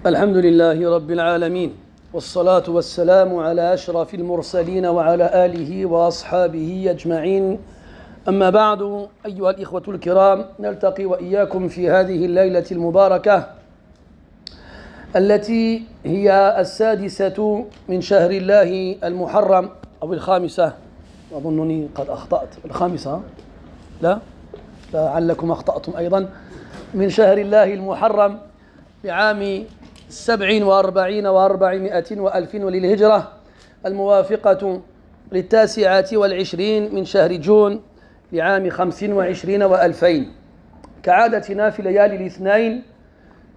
الحمد لله رب العالمين والصلاة والسلام على أشرف المرسلين وعلى آله وأصحابه أجمعين. أما بعد، أيها الإخوة الكرام، نلتقي وإياكم في هذه الليلة المباركة التي هي السادسة من شهر الله المحرم أو الخامسة، أظنني قد أخطأت، الخامسة لا لعلكم أخطأتم أيضا، من شهر الله المحرم لعام 47 و400 وألف وللهجرة، الموافقة 29 من شهر جون لعام 25 و2000. كعادتنا في ليالي الاثنين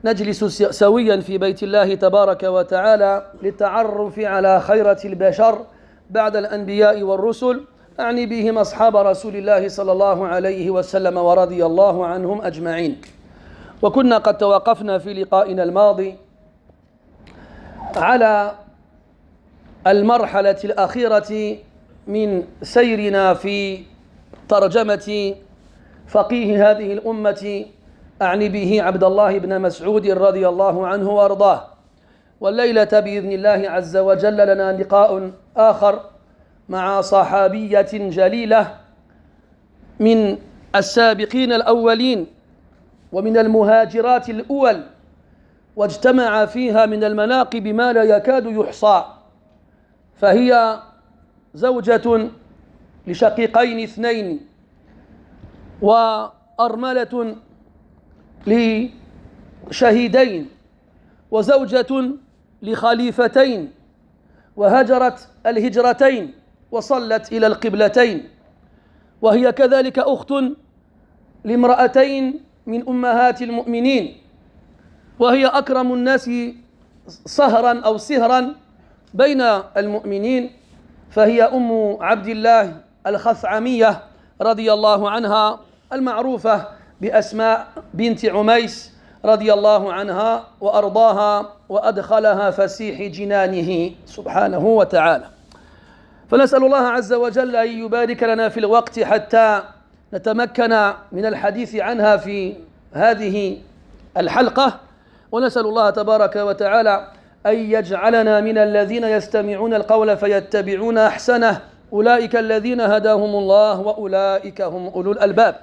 نجلس سويا في بيت الله تبارك وتعالى للتعرف على خيرة البشر بعد الأنبياء والرسل، أعني بهم أصحاب رسول الله صلى الله عليه وسلم ورضي الله عنهم أجمعين. وكنا قد توقفنا في لقائنا الماضي على المرحلة الأخيرة من سيرنا في ترجمة فقيه هذه الأمة، أعني به عبد الله بن مسعود رضي الله عنه وأرضاه. والليلة بإذن الله عز وجل لنا لقاء آخر مع صحابية جليلة من السابقين الأولين ومن المهاجرات الأول، واجتمع فيها من المناقب ما لا يكاد يحصى. فهي زوجة لشقيقين اثنين، وأرملة لشهيدين، وزوجة لخليفتين، وهجرت الهجرتين وصلت إلى القبلتين، وهي كذلك أخت لامرأتين من أمهات المؤمنين، وهي أكرم الناس صهرا أو سهرا بين المؤمنين، فهي أم عبد الله الخثعمية رضي الله عنها، المعروفة بأسماء بنت عميس رضي الله عنها وأرضاها، وأدخلها فسيح جنانه سبحانه وتعالى. فنسأل الله عز وجل أن يبارك لنا في الوقت حتى نتمكن من الحديث عنها في هذه الحلقة، ونسأل الله تبارك وتعالى أن يجعلنا من الذين يستمعون القول فيتبعون أحسنه، أولئك الذين هداهم الله وأولئك هم أولو الألباب.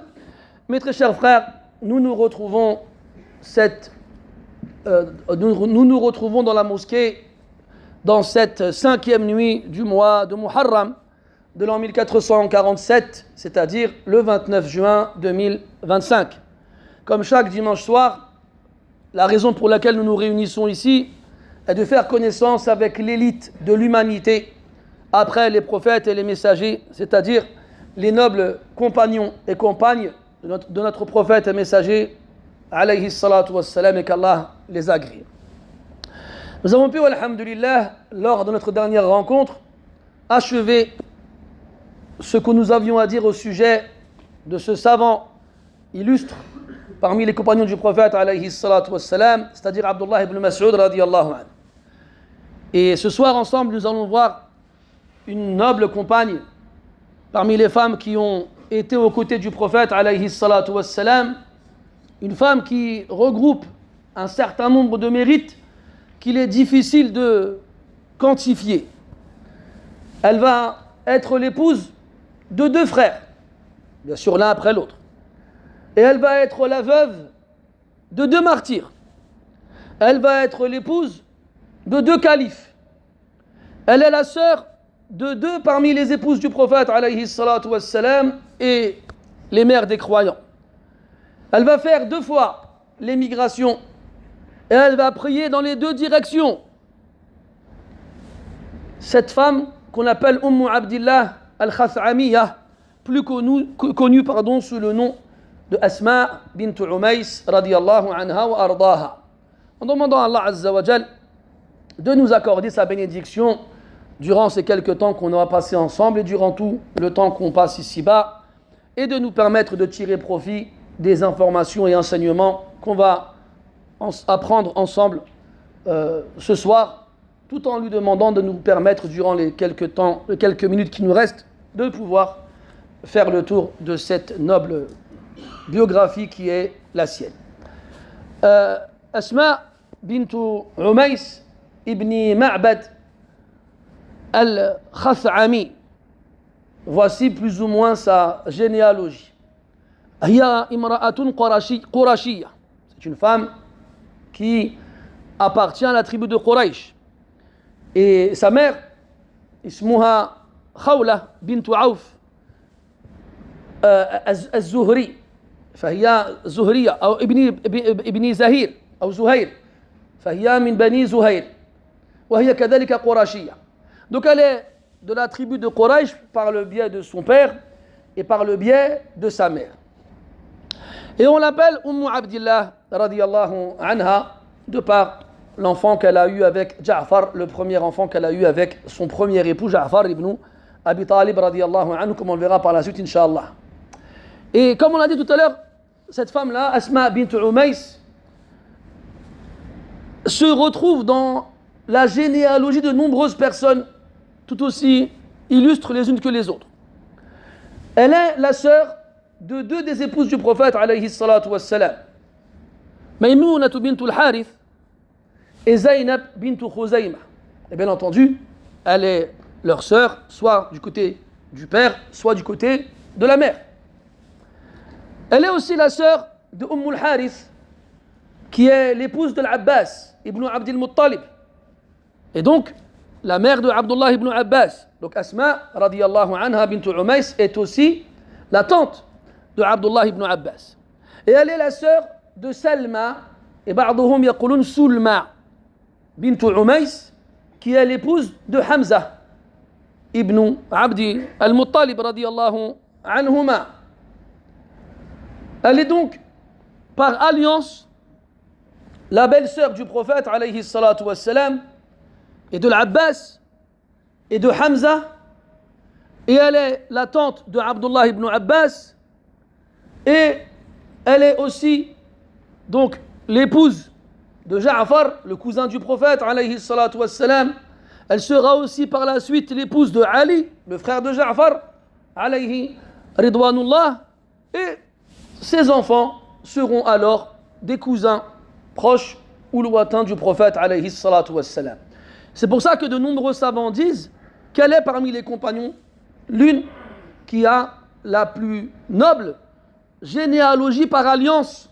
Mes très chers frères, nous nous retrouvons dans la mosquée dans cette 5e nuit du mois de Muharram de l'an 1447, c'est-à-dire le 29 juin 2025. Comme chaque dimanche soir, la raison pour laquelle nous nous réunissons ici est de faire connaissance avec l'élite de l'humanité après les prophètes et les messagers, c'est-à-dire les nobles compagnons et compagnes de notre prophète et messager, alayhi salatu wassalam, et qu'Allah les agrée. Nous avons pu, alhamdulillah, lors de notre dernière rencontre, achever ce que nous avions à dire au sujet de ce savant illustre parmi les compagnons du prophète, alayhi salatu wassalam, c'est-à-dire Abdullah ibn Mas'ud radiyallahu anhu. Et ce soir, ensemble, nous allons voir une noble compagne parmi les femmes qui ont été aux côtés du prophète, alayhi salatu wassalam, une femme qui regroupe un certain nombre de mérites qu'il est difficile de quantifier. Elle va être l'épouse de 2 frères, bien sûr l'un après l'autre, et elle va être la veuve de 2 martyrs. Elle va être l'épouse de 2 califes. Elle est la sœur de 2 parmi les épouses du prophète, alayhi salatu wassalam, et les mères des croyants. Elle va faire 2 fois l'émigration, et elle va prier dans les 2 directions. Cette femme qu'on appelle Abdillah al-Khas'amiyah, plus connue sous le nom de Asma bint Umays radiyallahu anha wa ardaha. En demandant à Allah Azza wa Jal de nous accorder sa bénédiction durant ces quelques temps qu'on aura passé ensemble et durant tout le temps qu'on passe ici-bas, et de nous permettre de tirer profit des informations et enseignements qu'on va apprendre ensemble ce soir, tout en lui demandant de nous permettre durant les quelques minutes qui nous restent de pouvoir faire le tour de cette noble biographie qui est la sienne. Asma bint Umays ibn Ma'bad al-Khath'ami. Voici plus ou moins sa généalogie. Hiya imra'atun qurashiyya. C'est une femme qui appartient à la tribu de Quraysh. Et sa mère, ismuha Khawla bint Auf الزهري فهي زهرية أو ابن زهير أو زهير فهي من بني زهير وهي كذلك قرشية. Donc elle est de la tribu de Quraysh par le biais de son père et par le biais de sa mère. Et on l'appelle Abdillah radiyallahu anha de par l'enfant qu'elle a eu avec Ja'far, le premier enfant qu'elle a eu avec son premier époux Ja'far ibn Abi Talib radiyallahu anhu, comme on le verra par la suite inshallah. Et comme on l'a dit tout à l'heure, cette femme-là, Asma bint Umays, se retrouve dans la généalogie de nombreuses personnes tout aussi illustres les unes que les autres. Elle est la sœur de deux des épouses du prophète alayhi salatu wassalam, Maymunah bint al-Harith et Zaynab bint Khuzayma. Et bien entendu, elle est leur sœur, soit du côté du père, soit du côté de la mère. Elle est aussi la sœur de al-Harith, qui est l'épouse de l'Abbas ibn Abdul Muttalib. Et donc, la mère de Abdullah ibn Abbas. Donc Asma, radiyallahu anha, bint Umays, est aussi la tante de Abdullah ibn Abbas. Et elle est la sœur de Salma, et ba'duhum yaqulun Sulma, bint Umays, qui est l'épouse de Hamza ibn Abdi al-Muttalib, radiyallahu anhuma. Elle est donc, par alliance, la belle-sœur du prophète, alayhi salatu wassalam, et de l'Abbas, et de Hamza, et elle est la tante de Abdullah ibn Abbas, et elle est aussi, donc, l'épouse de Ja'far, le cousin du prophète, alayhi salatu wassalam. Elle sera aussi par la suite l'épouse de Ali, le frère de Ja'far, alayhi ridwanullah, et ses enfants seront alors des cousins proches ou lointains du prophète alayhi salatu wassalam. C'est pour ça que de nombreux savants disent qu'elle est parmi les compagnons l'une qui a la plus noble généalogie par alliance,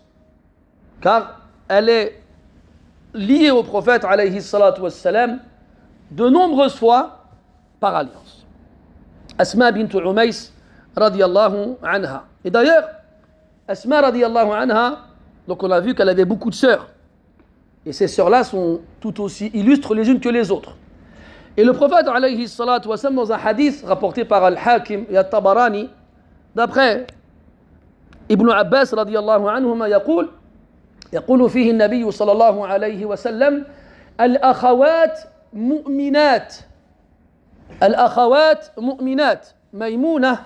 car elle est liée au prophète alayhi salatu wassalam de nombreuses fois par alliance. Asma bint Umays radiyallahu anha. Et d'ailleurs, Asma radiyallahu anha, donc on a vu qu'elle avait beaucoup de sœurs. Et ces sœurs-là sont tout aussi illustres les unes que les autres. Et le prophète alayhi salatu wa sallam, dans un hadith rapporté par Al-Hakim et Al-Tabarani, d'après Ibn Abbas radiyallahu anhuma, يقول فيه النبي صلى الله عليه وسلم الأخوات مؤمنات ميمونة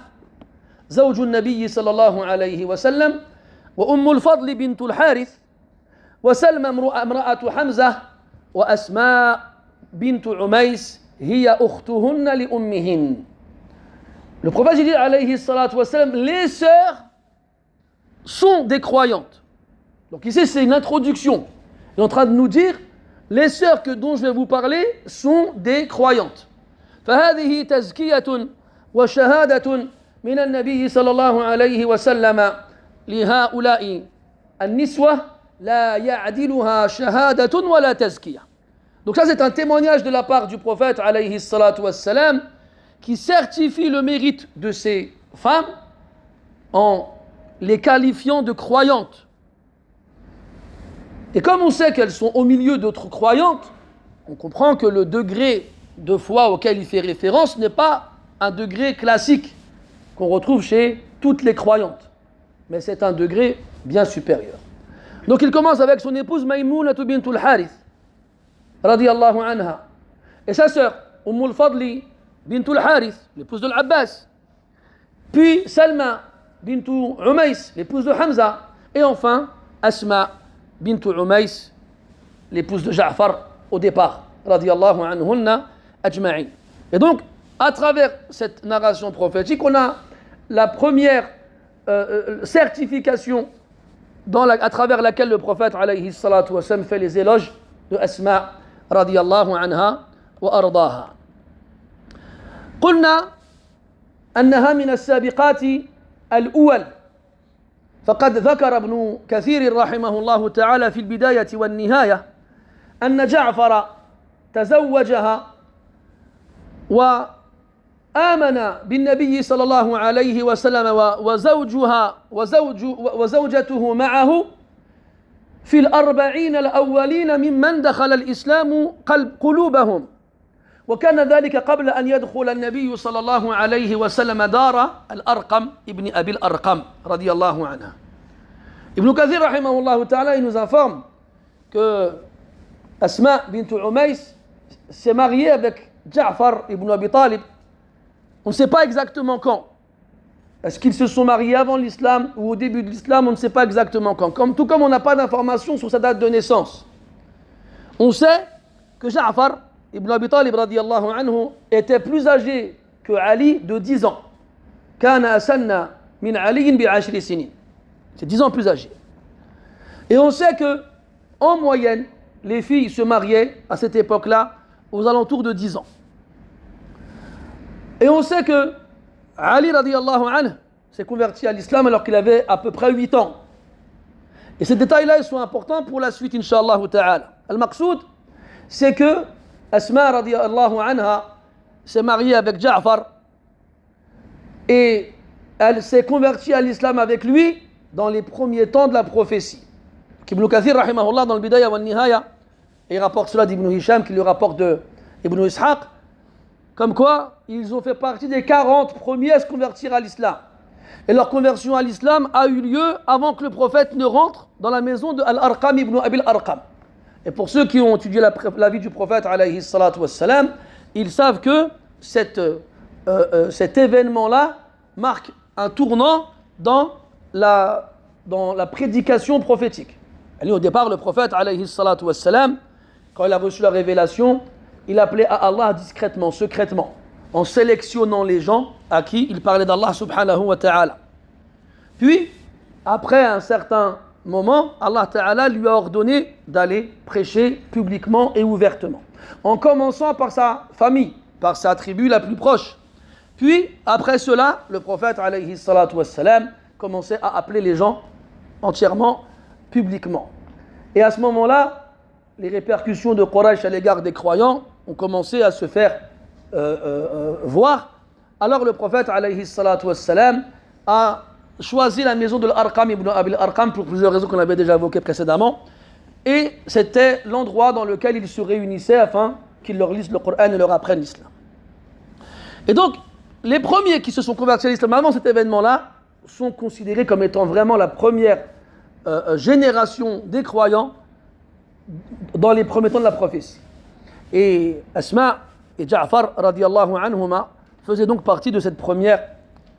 زوج النبي صلى الله عليه وسلم وأم الفضل بنت الحارث وسلمى امرأة حمزة وأسماء بنت عميس هي أختهن لأمهن. Le prophète dit alayhi salatu wa sallam, les sœurs sont des croyantes. Donc ici c'est une introduction. Il est en train de nous dire, les sœurs dont je vais vous parler sont des croyantes. فهذه تزكية وشهادة من النبي صلى الله عليه وسلم لهؤلاء النسوة لا يعدلها شهادة ولا تزكية. Donc ça c'est un témoignage de la part du prophète alayhi salatu wassalam qui certifie le mérite de ces femmes en les qualifiant de croyantes. Et comme on sait qu'elles sont au milieu d'autres croyantes, on comprend que le degré de foi auquel il fait référence n'est pas un degré classique qu'on retrouve chez toutes les croyantes, mais c'est un degré bien supérieur. Donc il commence avec son épouse Maymunah bint al-Harith radiyallahu anha et sa sœur al-Fadli bint al-Harith, l'épouse de l'Abbas, puis Salma bint Umays, l'épouse de Hamza, et enfin Asma bint Umays, l'épouse de Ja'far au départ, radiyallahu anhunna ajma'in. Et donc, à travers cette narration prophétique, on a la première certification à travers laquelle le prophète alayhi salatu wa sallam fait les éloges de Asma radiyallahu anha wa ardaha. قلنا أنها من السابقات الأول، فقد ذكر ابن كثير رحمه الله تعالى في البداية والنهاية أن جعفر تزوجها وآمن بالنبي صلى الله عليه وسلم وزوجته معه في 40 الأولين ممن دخل الإسلام قلوبهم، وكان ذلك قبل أن يدخل النبي صلى الله عليه وسلم دار الأرقم ابن أبي الأرقم رضي الله عنه. Ibn Kathir rahimahullah ta'ala, il nous informe que Asma bint Umays s'est mariée avec Ja'far ibn Abi Talib. On ne sait pas exactement quand. Est-ce qu'ils se sont mariés avant l'islam ou au début de l'islam? On ne sait pas exactement quand. Tout comme on n'a pas d'informations sur sa date de naissance. On sait que Ja'far ibn Abi Talib radiyallahu anhu était plus âgé que Ali de 10 ans. Kana asanna min Ali bi 10 sinin. C'est 10 ans plus âgé. Et on sait que, en moyenne, les filles se mariaient à cette époque-là aux alentours de 10 ans. Et on sait que Ali radiyallahu anhu s'est converti à l'islam alors qu'il avait à peu près 8 ans. Et ces détails-là, ils sont importants pour la suite, incha'Allah ta'ala. Al-Maqsoud, c'est que Asma radiyallahu anha s'est mariée avec Ja'far et elle s'est convertie à l'islam avec lui dans les premiers temps de la prophétie. Ibn Kathir rahimahullah dans le Bidaya wa Nihaya, et il rapporte cela d'Ibn Hisham qui le rapporte de Ibn Ishaq, comme quoi ils ont fait partie des 40 premiers à se convertir à l'islam. Et leur conversion à l'islam a eu lieu avant que le prophète ne rentre dans la maison de Al-Arqam ibn Abi al-Arqam. Et pour ceux qui ont étudié la vie du prophète alayhi salatu wassalam, ils savent que cet événement-là marque un tournant dans la prédication prophétique. Et au départ, le prophète alayhi salatu wassalam, quand il a reçu la révélation, il appelait à Allah discrètement, secrètement, en sélectionnant les gens à qui il parlait d'Allah subhanahu wa ta'ala. Puis, après un certain moment, Allah ta'ala lui a ordonné d'aller prêcher publiquement et ouvertement, en commençant par sa famille, par sa tribu la plus proche. Puis, après cela, le prophète alayhi salatu wassalam commençait à appeler les gens entièrement, publiquement. Et à ce moment-là, les répercussions de Quraysh à l'égard des croyants ont commencé à se faire voir. Alors le prophète alayhi salatu wassalam a choisi la maison de l'Arqam ibn Abi al-Arqam pour plusieurs raisons qu'on avait déjà évoquées précédemment. Et c'était l'endroit dans lequel ils se réunissaient afin qu'ils leur lisent le Coran et leur apprennent l'islam. Et donc, les premiers qui se sont convertis à l'islam avant cet événement-là sont considérés comme étant vraiment la première génération des croyants dans les premiers temps de la prophétie. Et Asma et Ja'far radiyallahu anhuma faisaient donc partie de cette première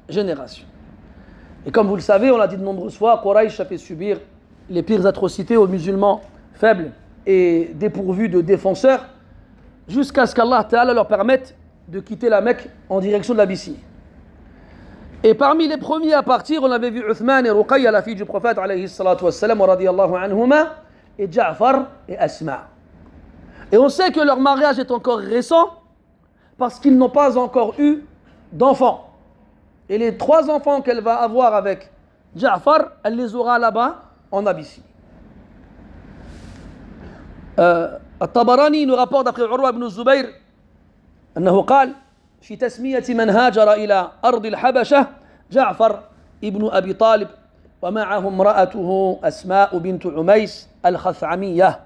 génération. Et comme vous le savez, on l'a dit de nombreuses fois, Quraysh a fait subir les pires atrocités aux musulmans faibles et dépourvus de défenseurs jusqu'à ce qu'Allah Ta'ala leur permette de quitter la Mecque en direction de l'Abyssinie. Et parmi les premiers à partir, on avait vu Uthman et Ruqayya, la fille du prophète alayhi salatu wassalam, radiyallahu anhuma, et Ja'far et Asma. Et on sait que leur mariage est encore récent parce qu'ils n'ont pas encore eu d'enfants. Et les 3 enfants qu'elle va avoir avec Ja'far, elle les aura là-bas en Abyssinie. الطبراني nous rapporte d'après Urwa ibn Zubayr أنه قال في تسمية من هاجر إلى أرض الحبشة جعفر ابن أبي طالب ومعه امرأته أسماء بنت عميس الخثعمية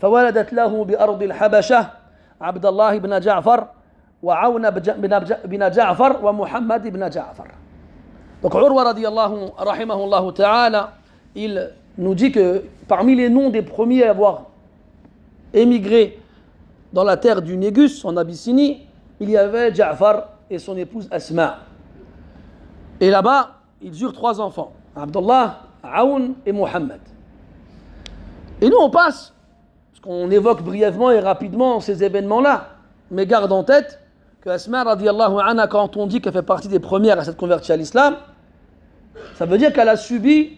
فولدت له بأرض الحبشة عبد الله بن جعفر وعون بن جعفر ومحمد بن جعفر. Donc Urwa radiyallahu rahimahullah ta'ala, il nous dit que parmi les noms des premiers à avoir émigré dans la terre du Négus en Abyssinie, il y avait Ja'far et son épouse Asma. Et là-bas, ils eurent 3 enfants, Abdullah, Aoun et Mohammed. Et nous, on passe, parce qu'on évoque brièvement et rapidement ces événements-là, mais garde en tête que Asma, radiyallahu anha, quand on dit qu'elle fait partie des premières à s'être convertie à l'islam, ça veut dire qu'elle a subi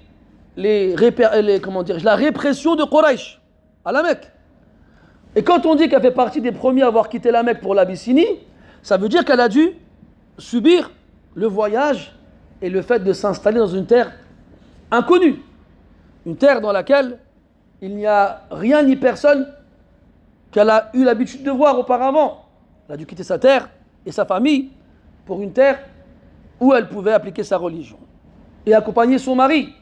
la répression de Quraysh à la Mecque. Et quand on dit qu'elle fait partie des premiers à avoir quitté la Mecque pour l'Abyssinie, ça veut dire qu'elle a dû subir le voyage et le fait de s'installer dans une terre inconnue, une terre dans laquelle il n'y a rien ni personne qu'elle a eu l'habitude de voir auparavant. Elle a dû quitter sa terre et sa famille pour une terre où elle pouvait appliquer sa religion et accompagner son mari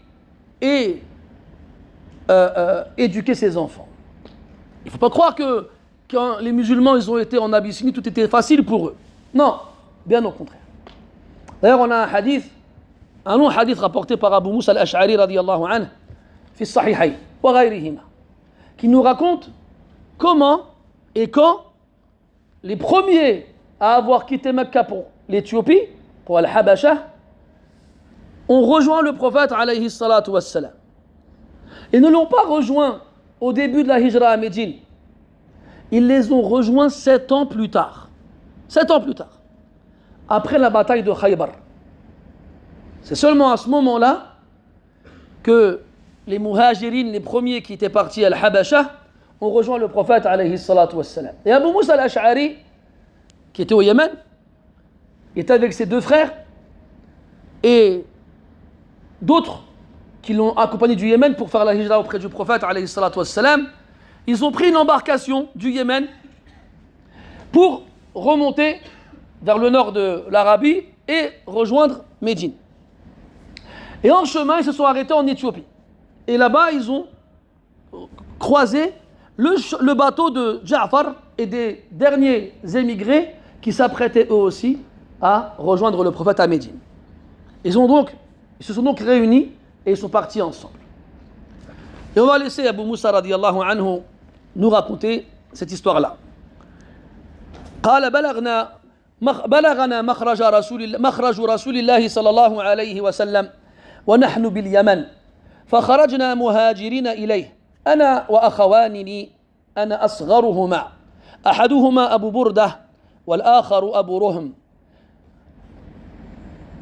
et éduquer ses enfants. Il ne faut pas croire que quand les musulmans ils ont été en Abyssinie, tout était facile pour eux. Non, bien au contraire. D'ailleurs, on a un long hadith rapporté par Abu Musa al-Ash'ari radiyallahu anhu, fi sahihayn wa ghayrihima, qui nous raconte comment et quand les premiers à avoir quitté Mecca pour l'Éthiopie, pour Al-Habasha, ont rejoint le prophète alayhi salatu wassalam. Ils ne l'ont pas rejoint au début de la hijra à Médine. Ils les ont rejoints 7 ans plus tard. 7 ans plus tard. Après la bataille de Khaybar. C'est seulement à ce moment-là que les muhajirines, les premiers qui étaient partis à Al-Habasha, ont rejoint le prophète alayhi salatu wassalam. Et Abu Musa al-Ash'ari, qui était au Yémen, était avec ses 2 frères et d'autres qui l'ont accompagné du Yémen pour faire la hijra auprès du prophète alayhi salatu wassalam. Ils ont pris une embarcation du Yémen pour remonter vers le nord de l'Arabie et rejoindre Médine. Et en chemin, ils se sont arrêtés en Éthiopie. Et là-bas, ils ont croisé le bateau de Ja'far et des derniers émigrés qui s'apprêtaient eux aussi à rejoindre le prophète à Médine. Ils se sont donc réunis et ils sont partis ensemble. Et on va laisser Abu Musa radiyallahu anhu nous raconter cette histoire-là. قال بلغنا مخرج رسول الله صلى الله عليه وسلم ونحن باليمن فخرجنا مهاجرين إليه أنا وأخوان لي أنا أصغرهما أحدهما أبو بردة والآخر أبو رهم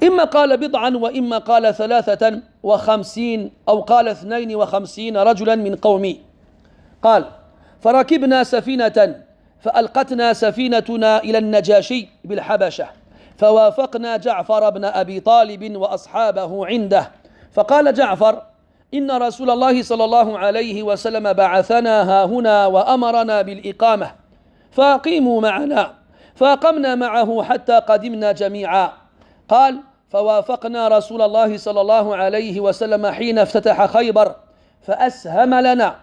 إما قال بضعا وإما قال 53 أو قال 52 رجلا من قومي قال فركبنا سفينة فألقتنا سفينتنا إلى النجاشي بالحبشة فوافقنا جعفر بن أبي طالب وأصحابه عنده فقال جعفر إن رسول الله صلى الله عليه وسلم بعثنا هاهنا وأمرنا بالإقامة فأقيموا معنا فأقمنا معه حتى قدمنا جميعا قال فوافقنا رسول الله صلى الله عليه وسلم حين افتتح خيبر فأسهم لنا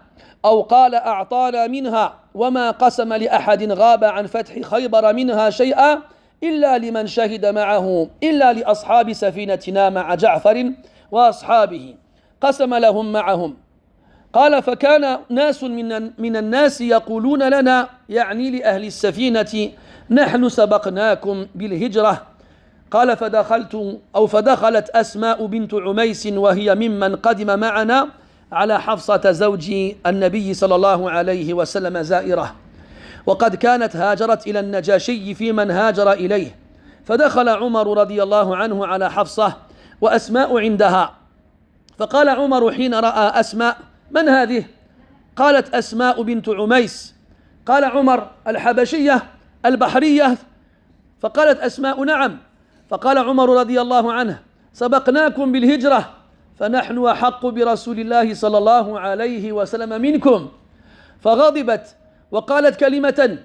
أو قال أعطانا منها وما قسم لأحد غاب عن فتح خيبر منها شيئا إلا لمن شهد معه إلا لأصحاب سفينتنا مع جعفر وأصحابه قسم لهم معهم قال فكان ناس من الناس يقولون لنا يعني لأهل السفينة نحن سبقناكم بالهجرة قال فدخلت أسماء بنت عميس وهي ممن قدم معنا على حفصة زوج النبي صلى الله عليه وسلم زائرة وقد كانت هاجرت إلى النجاشي في من هاجر إليه فدخل عمر رضي الله عنه على حفصة وأسماء عندها فقال عمر حين رأى أسماء من هذه؟ قالت أسماء بنت عميس قال عمر الحبشية البحرية فقالت أسماء نعم فقال عمر رضي الله عنه سبقناكم بالهجرة فنحن أحق برسول الله صلى الله عليه وسلم منكم فغضبت وقالت كلمة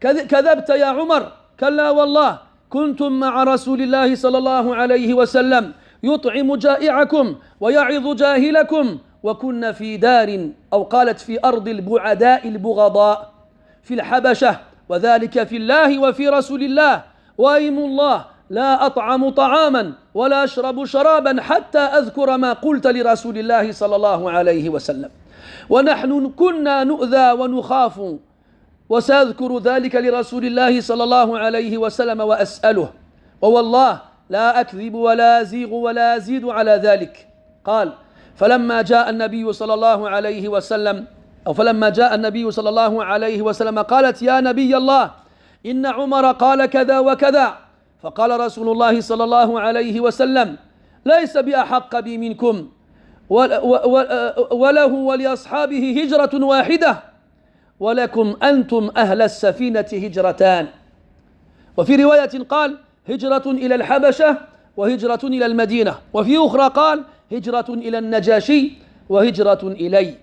كذبت يا عمر كلا والله كنتم مع رسول الله صلى الله عليه وسلم يطعم جائعكم ويعظ جاهلكم وكن في دار أو قالت في أرض البعداء البغضاء في الحبشة وذلك في الله وفي رسول الله وأيم الله لا أطعم طعاما ولا أشرب شرابا حتى أذكر ما قلت لرسول الله صلى الله عليه وسلم ونحن كنا نؤذى ونخاف وسأذكر ذلك لرسول الله صلى الله عليه وسلم وأسأله ووالله لا أكذب ولا أزيغ ولا أزيد على ذلك قال فلما جاء النبي صلى الله عليه وسلم قالت يا نبي الله إن عمر قال كذا وكذا فقال رسول الله صلى الله عليه وسلم ليس بأحق بي منكم وله ولأصحابه هجرة واحدة ولكم أنتم أهل السفينة هجرتان. وفي رواية قال هجرة إلى الحبشة وهجرة إلى المدينة، وفي أخرى قال هجرة إلى النجاشي وهجرة إلي.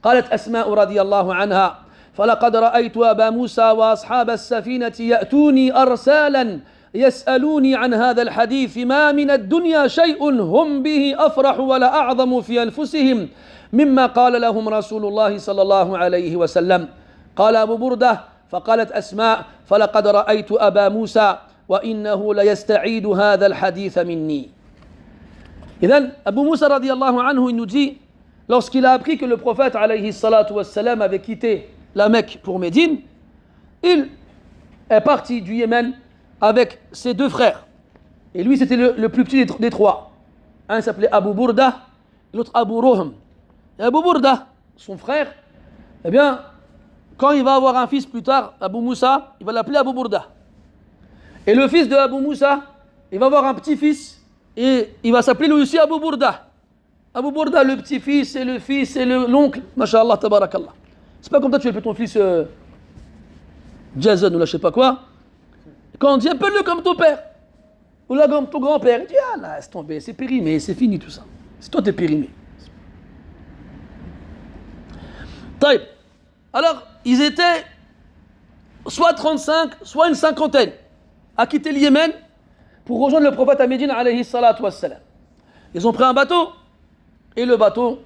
قالت أسماء رضي الله عنها فلقد رأيت أبا موسى وأصحاب السفينة يأتوني أرسالا يسألوني عن هذا الحديث ما من الدنيا شيء هم به أفرح ولا أعظم في أنفسهم مما قال لهم رسول الله صلى الله عليه وسلم. قال أبو بردة فقالت أسماء فلقد رأيت أبا موسى وإنه ليستعيد هذا الحديث مني. إذن Abu Moussa radiallahu anhu, il nous dit, lorsqu'il a appris que le prophète alayhi salatu wassalam avait quitté la Mecque pour Médine, il est parti du Yémen avec ses deux frères. Et lui, c'était le plus petit des trois. Un s'appelait Abu Burda, l'autre Abu Rohm. Et Abu Burda, son frère, eh bien, quand il va avoir un fils plus tard, Abu Moussa, il va l'appeler Abu Burda. Et le fils de Abu Moussa, il va avoir un petit-fils et il va s'appeler lui aussi Abu Burda. Abu Burda, le petit-fils et le fils et l'oncle, masha'Allah, tabarakallah. C'est pas comme toi, tu appelles ton fils Jason ou là, je sais pas quoi. Quand on dit appelle-le comme ton père ou là comme ton grand-père, il dit ah là, c'est tombé, c'est périmé, c'est fini tout ça. C'est toi, t'es périmé. Taïb. Alors, ils étaient soit 35, soit une cinquantaine à quitter le Yémen pour rejoindre le prophète à Médine alayhi salatu wassalam. Ils ont pris un bateau et le bateau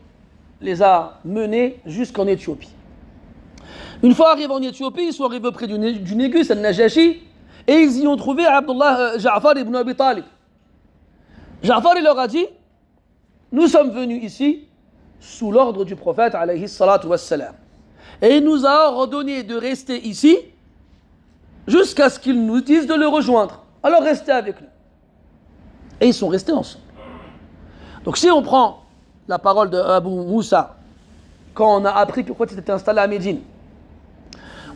les a menés jusqu'en Éthiopie. Une fois arrivés en Éthiopie, ils sont arrivés auprès du Négus, al-Najashi, et ils y ont trouvé Ja'far ibn Abi Talib. Ja'far, il leur a dit nous sommes venus ici sous l'ordre du prophète alayhi salatu wassalam. Et il nous a ordonné de rester ici jusqu'à ce qu'il nous dise de le rejoindre. Alors restez avec nous. Et ils sont restés ensemble. Donc si on prend la parole d'Abu Moussa, quand on a appris que le prophète était installé à Médine,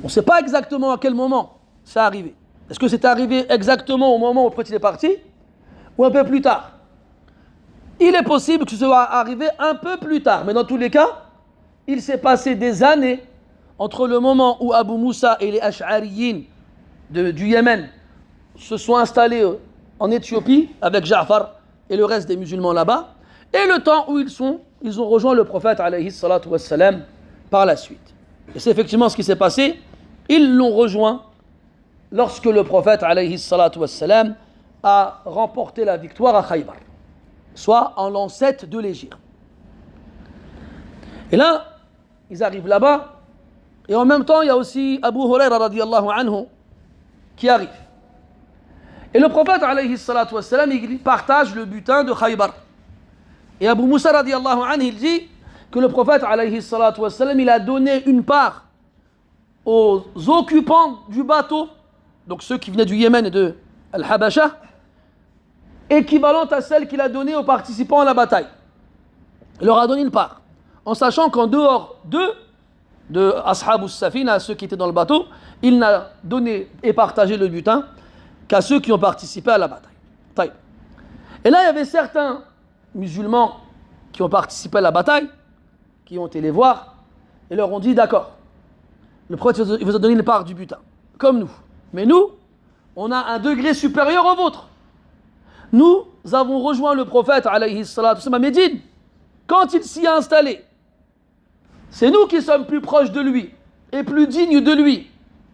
on ne sait pas exactement à quel moment ça arrivé. Est-ce que c'est arrivé exactement au moment où le prophète est parti ou un peu plus tard? Il est possible que ce soit arrivé un peu plus tard, mais dans tous les cas, il s'est passé des années entre le moment où Abu Moussa et les Ash'ariyin du Yémen se sont installés en Éthiopie avec Ja'far et le reste des musulmans là-bas, et le temps où ils ont rejoint le prophète alayhi salatu wassalam par la suite. Et c'est effectivement ce qui s'est passé. Ils l'ont rejoint lorsque le prophète alayhi salatu wassalam a remporté la victoire à Khaybar, soit en l'an 7 de l'Hégire. Et là, ils arrivent là-bas, et en même temps, il y a aussi Abu Hurayra radiallahu anhu qui arrive. Et le prophète alayhi salatu wassalam, il partage le butin de Khaybar. Et Abu Moussa radiallahu anhu, il dit que le prophète alayhi salatu wassalam, il a donné une part aux occupants du bateau, donc ceux qui venaient du Yémen et de Al-Habasha, équivalente à celle qu'il a donnée aux participants à la bataille. Il leur a donné une part, en sachant qu'en dehors d'eux, de Ashabus Safina, ceux qui étaient dans le bateau, il n'a donné et partagé le butin qu'à ceux qui ont participé à la bataille. Et là, il y avait certains musulmans qui ont participé à la bataille, qui ont été les voir, et leur ont dit d'accord, le prophète vous a donné une part du butin, comme nous. Mais nous, on a un degré supérieur au vôtre. Nous avons rejoint le prophète alayhi salatu wassalam à Médine quand il s'y est installé. C'est nous qui sommes plus proches de lui et plus dignes de lui.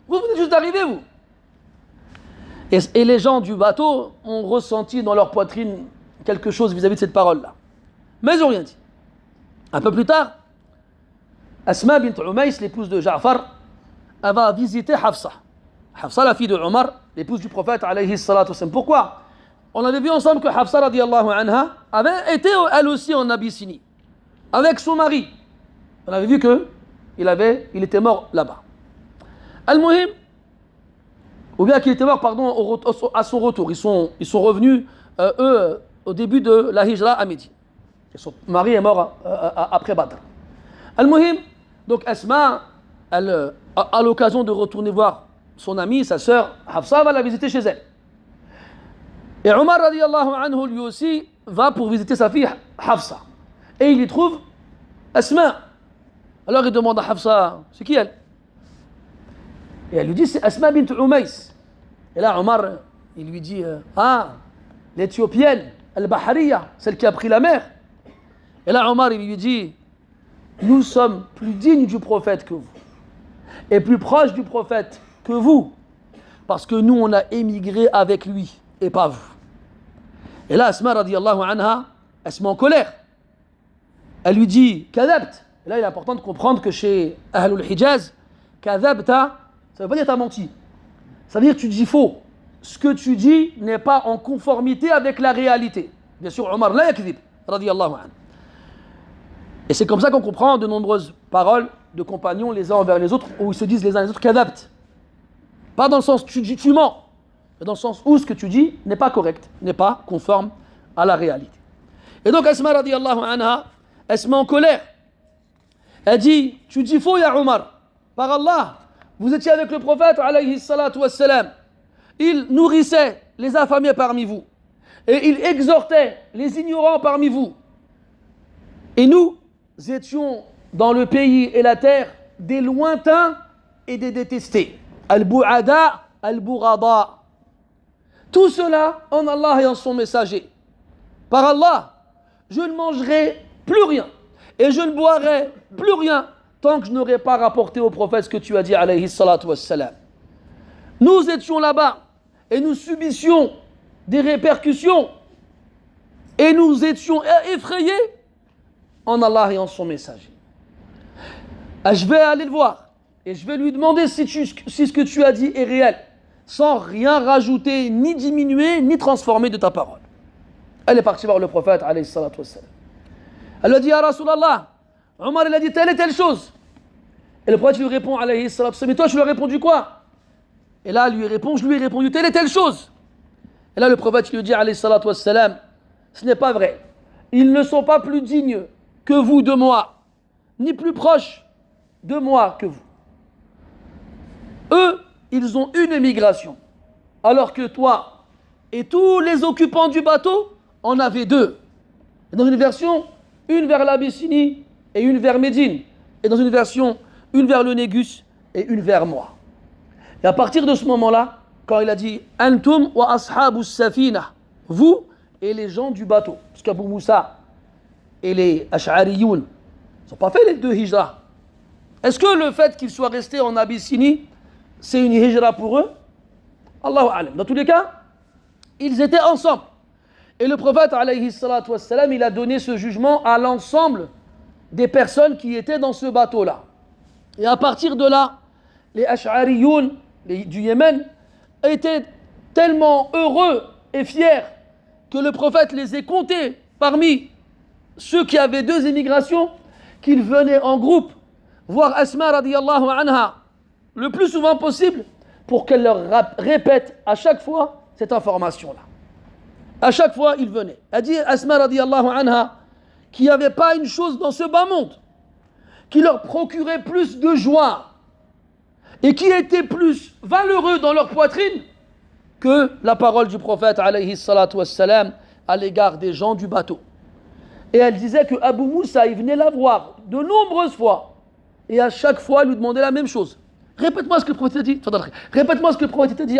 Vous venez juste d'arriver, vous. Et les gens du bateau ont ressenti dans leur poitrine quelque chose vis-à-vis de cette parole-là. Mais ils n'ont rien dit. Un peu plus tard, Asma bint Umays, l'épouse de Ja'far, elle va visiter Hafsa. Hafsa, la fille de Omar, l'épouse du prophète alayhi salatu wassalam. Pourquoi? On avait vu ensemble que Hafsa radiallahu anha avait été elle aussi en Abyssinie avec son mari. On avait vu qu'il était mort là-bas. Al-Muhim, ou bien qu'il était mort, pardon, à son retour. Ils sont revenus, eux, au début de la Hijra à Médine. Et son mari est mort après Badr. Al-Muhim, donc Asma, elle a l'occasion de retourner voir son amie, sa sœur Hafsa, va la visiter chez elle. Et Omar radiallahu anhu, lui aussi, va pour visiter sa fille Hafsa. Et il y trouve Asma. Alors il demande à Hafsa, c'est qui elle? Et elle lui dit, c'est Asma bint Umays. Et là, Omar, il lui dit, l'Éthiopienne, Al-Bahariya, celle qui a pris la mer. Et là, Omar, il lui dit, nous sommes plus dignes du prophète que vous, et plus proches du prophète que vous, parce que nous, on a émigré avec lui, et pas vous. Et là, Asma, radiyallahu anha, elle se met en colère. Elle lui dit, kadhabt. Et là, il est important de comprendre que chez Ahlul Hijaz, kadhabta, ça veut pas dire t'as menti. Ça veut dire que tu dis faux. Ce que tu dis n'est pas en conformité avec la réalité. Bien sûr, Omar la yakdhib, radiyallahu anhu. Et c'est comme ça qu'on comprend de nombreuses paroles de compagnons les uns envers les autres, où ils se disent les uns les autres kadhabt. Pas dans le sens tu mens, mais dans le sens où ce que tu dis n'est pas correct, n'est pas conforme à la réalité. Et donc Asma radiyallahu anha, elle se met en colère. Elle dit, tu dis faux, ya Omar. Par Allah, vous étiez avec le prophète, alayhi salatu wassalam. Il nourrissait les affamés parmi vous. Et il exhortait les ignorants parmi vous. Et nous étions dans le pays et la terre des lointains et des détestés. Al-Bu'ada, Al-Bourada. Tout cela en Allah et en son messager. Par Allah, je ne mangerai plus rien. Et je ne boirai plus rien tant que je n'aurai pas rapporté au prophète ce que tu as dit, alayhi salatu wassalam. Nous étions là-bas et nous subissions des répercussions et nous étions effrayés en Allah et en son messager. Je vais aller le voir et je vais lui demander si ce que tu as dit est réel, sans rien rajouter, ni diminuer, ni transformer de ta parole. Elle est partie voir le prophète, alayhi salatu wassalam. Elle lui a dit, ya Rasulallah, Omar il a dit telle et telle chose. Et le prophète lui répond, alayhi salatu wassalam, mais toi tu lui as répondu quoi? Et là elle lui répond, je lui ai répondu telle et telle chose. Et là le prophète lui dit, alayhi salatu wassalam, ce n'est pas vrai. Ils ne sont pas plus dignes que vous de moi, ni plus proches de moi que vous. Eux, ils ont une émigration, alors que toi et tous les occupants du bateau en avaient deux. Et dans une version, une vers l'Abyssinie et une vers Médine. Et dans une version, une vers le Négus et une vers moi. Et à partir de ce moment-là, quand il a dit « Antum wa ashabu safina » vous et les gens du bateau. Parce qu'Abu Moussa et les Ash'ariyoun n'ont pas fait les deux hijras. Est-ce que le fait qu'ils soient restés en Abyssinie, c'est une hijra pour eux? Allahu a'lam. Dans tous les cas, ils étaient ensemble. Et le prophète, alayhi salatu wassalam, il a donné ce jugement à l'ensemble des personnes qui étaient dans ce bateau-là. Et à partir de là, les Ash'ariyoun du Yémen étaient tellement heureux et fiers que le prophète les ait comptés parmi ceux qui avaient deux émigrations, qu'ils venaient en groupe voir Asma radiyallahu anha le plus souvent possible pour qu'elle leur répète à chaque fois cette information-là. À chaque fois, ils venaient. Elle dit Asma radiyallahu anha qu'il n'y avait pas une chose dans ce bas monde qui leur procurait plus de joie et qui était plus valeureux dans leur poitrine que la parole du prophète alayhi salatu wassalam à l'égard des gens du bateau. Et elle disait que Abu Moussa, il venait la voir de nombreuses fois et à chaque fois, il lui demandait la même chose. Répète-moi ce que le prophète a dit. Répète-moi ce que le prophète a dit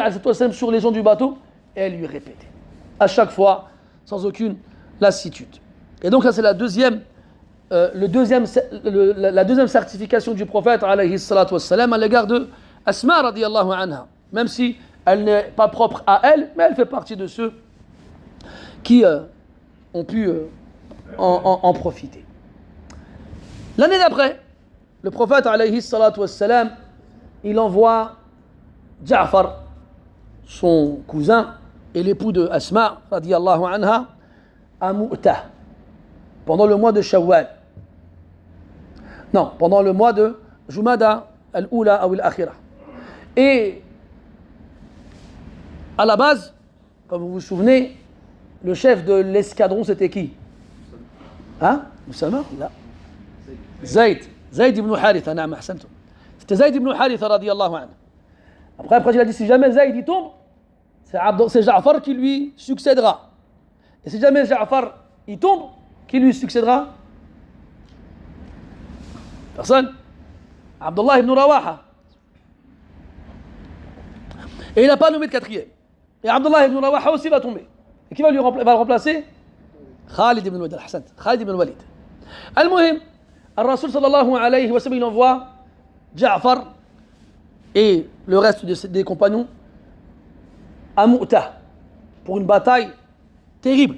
sur les gens du bateau. Et elle lui répétait. À chaque fois, sans aucune lassitude. Et donc, ça, c'est la deuxième certification du prophète, alayhi salatu wassalam, à l'égard de Asma, radiyallahu anha. Même si elle n'est pas propre à elle, mais elle fait partie de ceux qui ont pu en profiter. L'année d'après, le prophète, alayhi salatu wassalam, il envoie Ja'far, son cousin et l'époux de Asma, radiyallahu anha, à Mu'tah, pendant le mois de Shawwal. Non, pendant le mois de Jumada al-Oula ou al-Akhira. Et à la base, comme vous vous souvenez, le chef de l'escadron, c'était qui? Hein? Moussama? Là. Zayd ibn Haritha, na'am, ahsantum. C'était Zayd ibn Haritha radiyallahu anhu. Après il a dit si jamais Zayd il tombe, c'est Ja'far qui lui succédera. Et si jamais Ja'far il tombe, qui lui succédera? Personne. Abdullah ibn Rawaha. Et il n'a pas nommé de quatrième. Et Abdullah ibn Rawaha aussi va tomber. Et qui va le remplacer? Khalid ibn Walid. Khalid ibn Walid. Al-Muhim, Al-Rasul sallallahu alayhi wa sallam, il envoie Ja'far et le reste des compagnons à Mu'tah pour une bataille terrible.